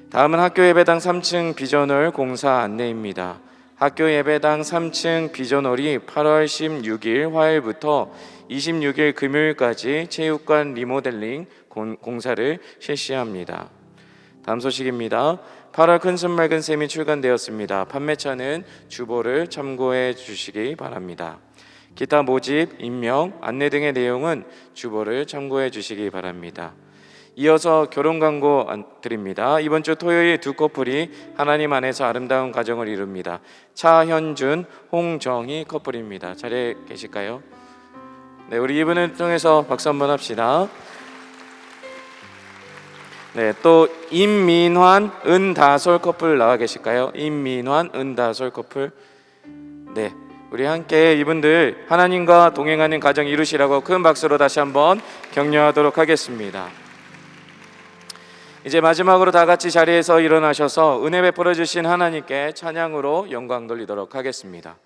다음은 학교 예배당 3층 비전홀 공사 안내입니다. 학교 예배당 3층 비전홀이 8월 16일 화요일부터 26일 금요일까지 체육관 리모델링 공사를 실시합니다. 다음 소식입니다. 8월 큰손 맑은 셈이 출간되었습니다. 판매처는 주보를 참고해 주시기 바랍니다. 기타 모집, 임명, 안내 등의 내용은 주보를 참고해 주시기 바랍니다. 이어서 결혼 광고 드립니다. 이번 주 토요일 두 커플이 하나님 안에서 아름다운 가정을 이룹니다. 차현준, 홍정희 커플입니다. 자리에 계실까요? 네, 우리 이분을 통해서 박수 한번 합시다. 네, 또 임민환, 은다솔 커플 나와 계실까요? 임민환, 은다솔 커플. 네, 우리 함께 이분들 하나님과 동행하는 가정 이루시라고 큰 박수로 다시 한번 격려하도록 하겠습니다. 이제 마지막으로 다 같이 자리에서 일어나셔서 은혜 베풀어 주신 하나님께 찬양으로 영광 돌리도록 하겠습니다.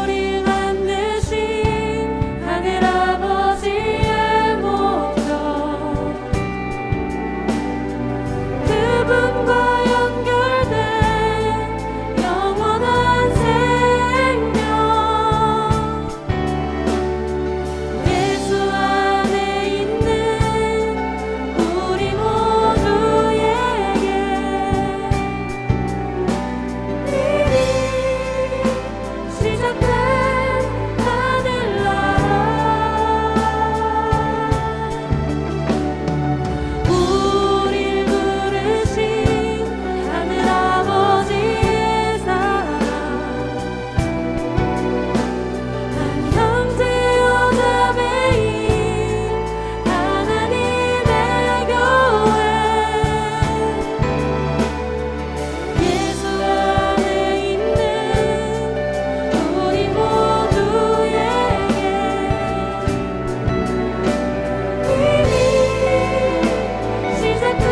우리 만드신 하늘 아버지의 목적, 그분과 연결된 영원한 생명, 예수 안에 있는 우리 모두에게 시작된 하늘나라, 우릴 부르신 하늘 아버지의 사랑, 한 형제여 자매인 하나님의 교회, 예수 안에 있는 우리 모두에게 이미 시작된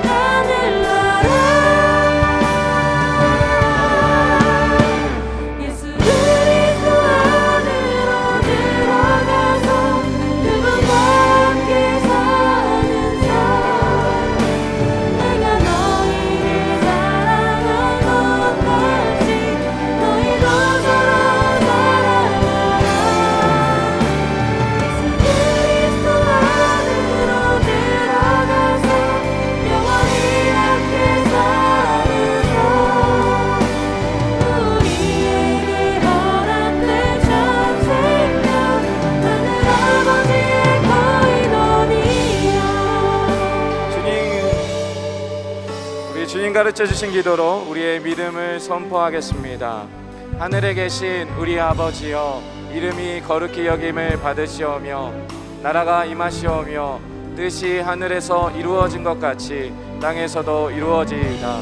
하늘나라, 예수 그리스도 안으로 들어가서 그분과 함께 사는 삶, 내가 너희를 사랑한 것 같이 너희도 서로 사랑하라. 예수 그리스도 안으로 들어가서 영원히 함께 사는 삶, 우리에게 허락된 참 생명, 하늘 아버지의 거인원이여. 우리 주님 가르쳐 주신 기도로 우리의 믿음을 선포하겠습니다. 하늘에 계신 우리 아버지여, 이름이 거룩히 여김을 받으시오며 나라가 임하시오며 뜻이 하늘에서 이루어진 것 같이 땅에서도 이루어지이다.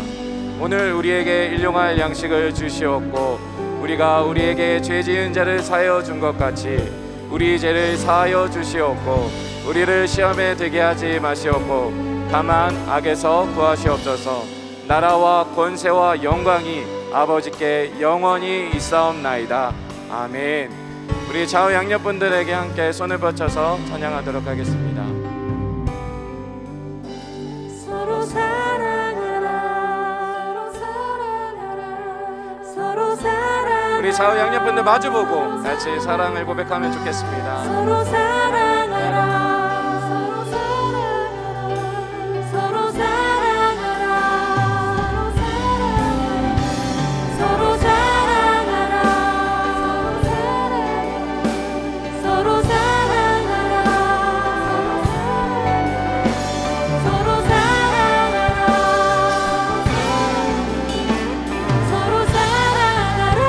오늘 우리에게 일용할 양식을 주시옵고 우리가 우리에게 죄 지은 자를 사하여 준 것 같이 우리 죄를 사하여 주시옵고 우리를 시험에 들게 하지 마시옵고 다만 악에서 구하시옵소서. 나라와 권세와 영광이 아버지께 영원히 있사옵나이다. 아멘. 우리 좌우 양옆분들에게 함께 손을 뻗쳐서 찬양하도록 하겠습니다. 서로 사랑하라, 서로 사랑하라. 우리 좌우 양옆분들 마주보고 같이 사랑을 고백하면 좋겠습니다. 서로 사랑하라, 서로 사랑하라, 서로 사랑하라, 서로 사랑하라, 서로 사랑하라, 서로 사랑하라.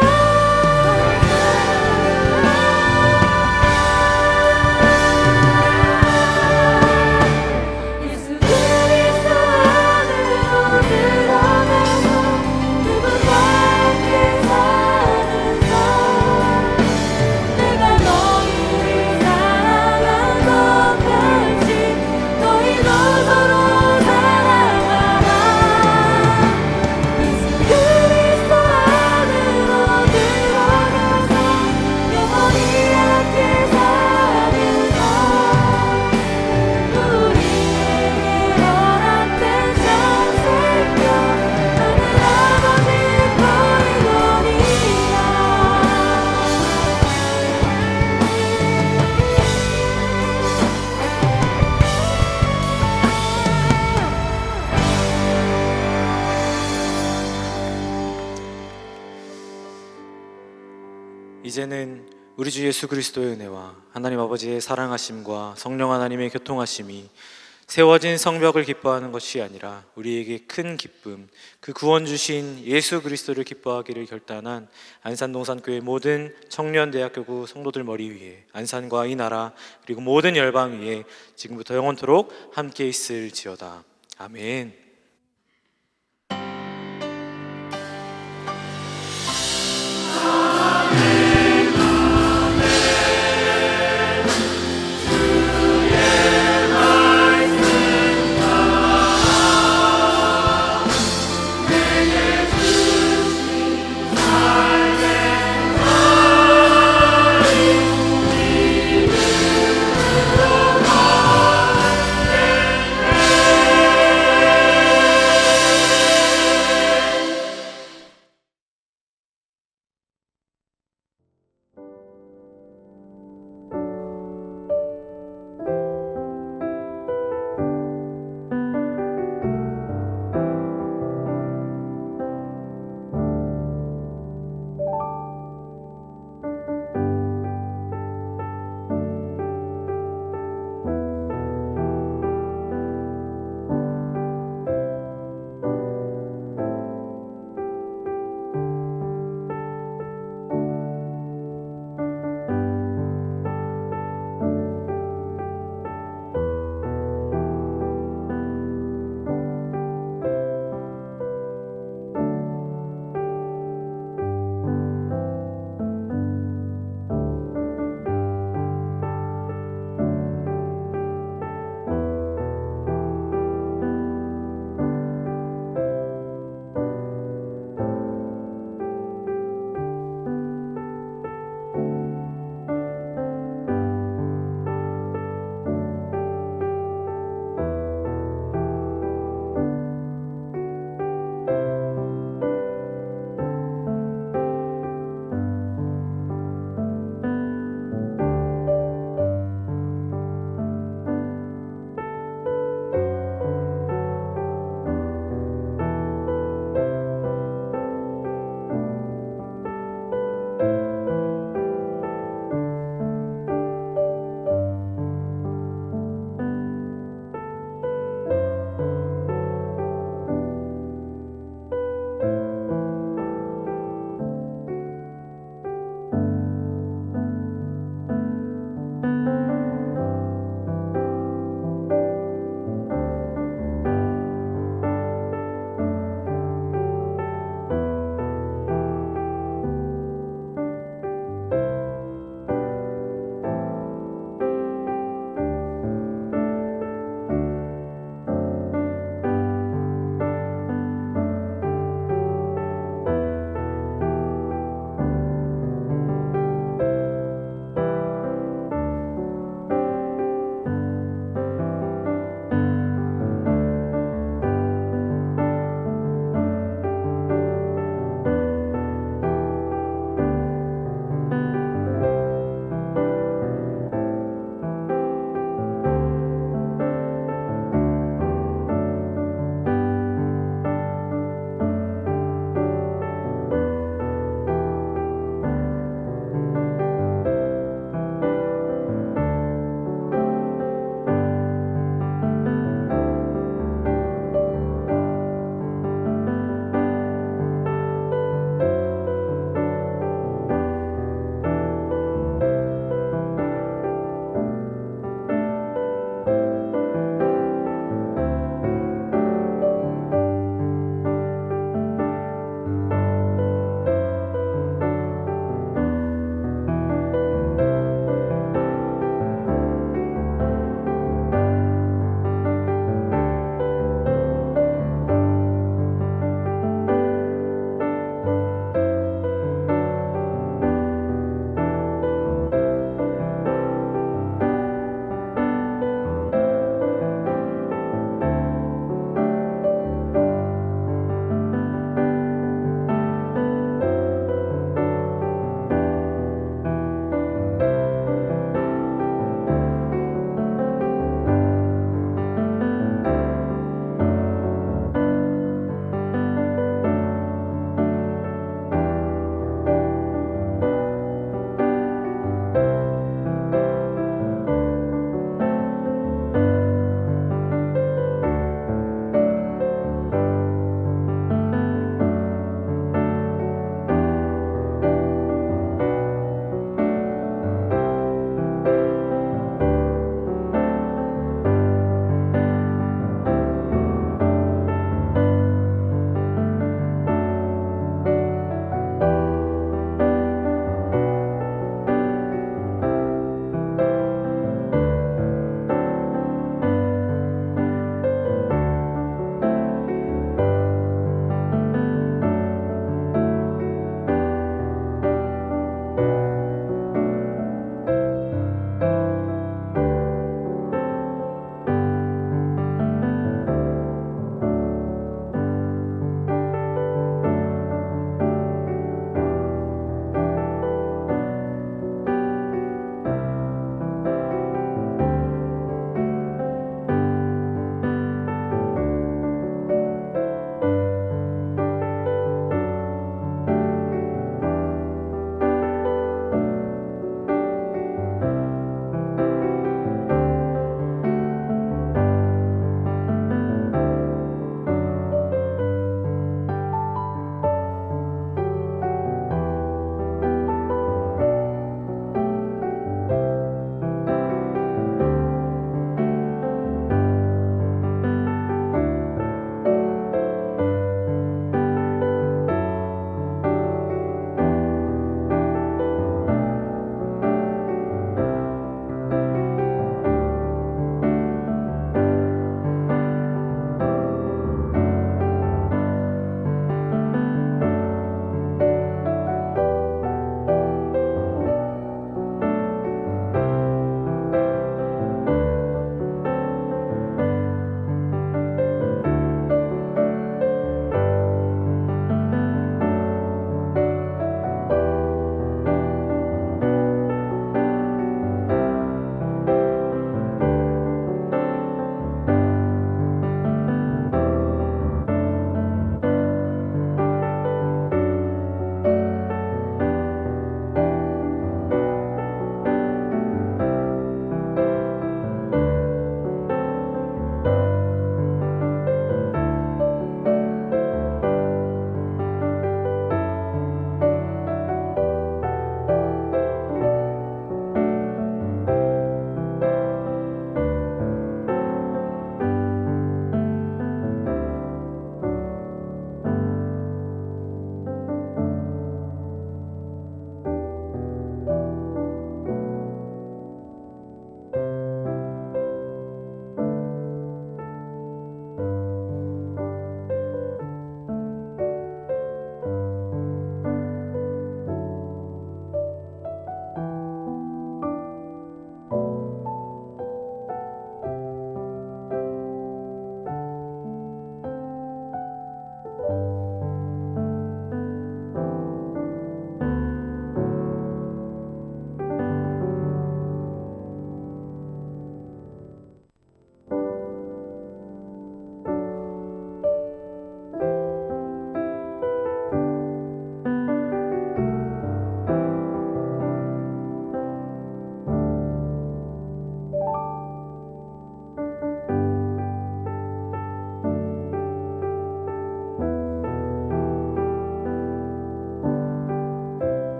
이제는 우리 주 예수 그리스도의 은혜와 하나님 아버지의 사랑하심과 성령 하나님의 교통하심이 세워진 성벽을 기뻐하는 것이 아니라 우리에게 큰 기쁨, 그 구원 주신 예수 그리스도를 기뻐하기를 결단한 안산동산교회 모든 청년대학교구 성도들 머리 위에 안산과 이 나라 그리고 모든 열방 위에 지금부터 영원토록 함께 있을지어다. 아멘.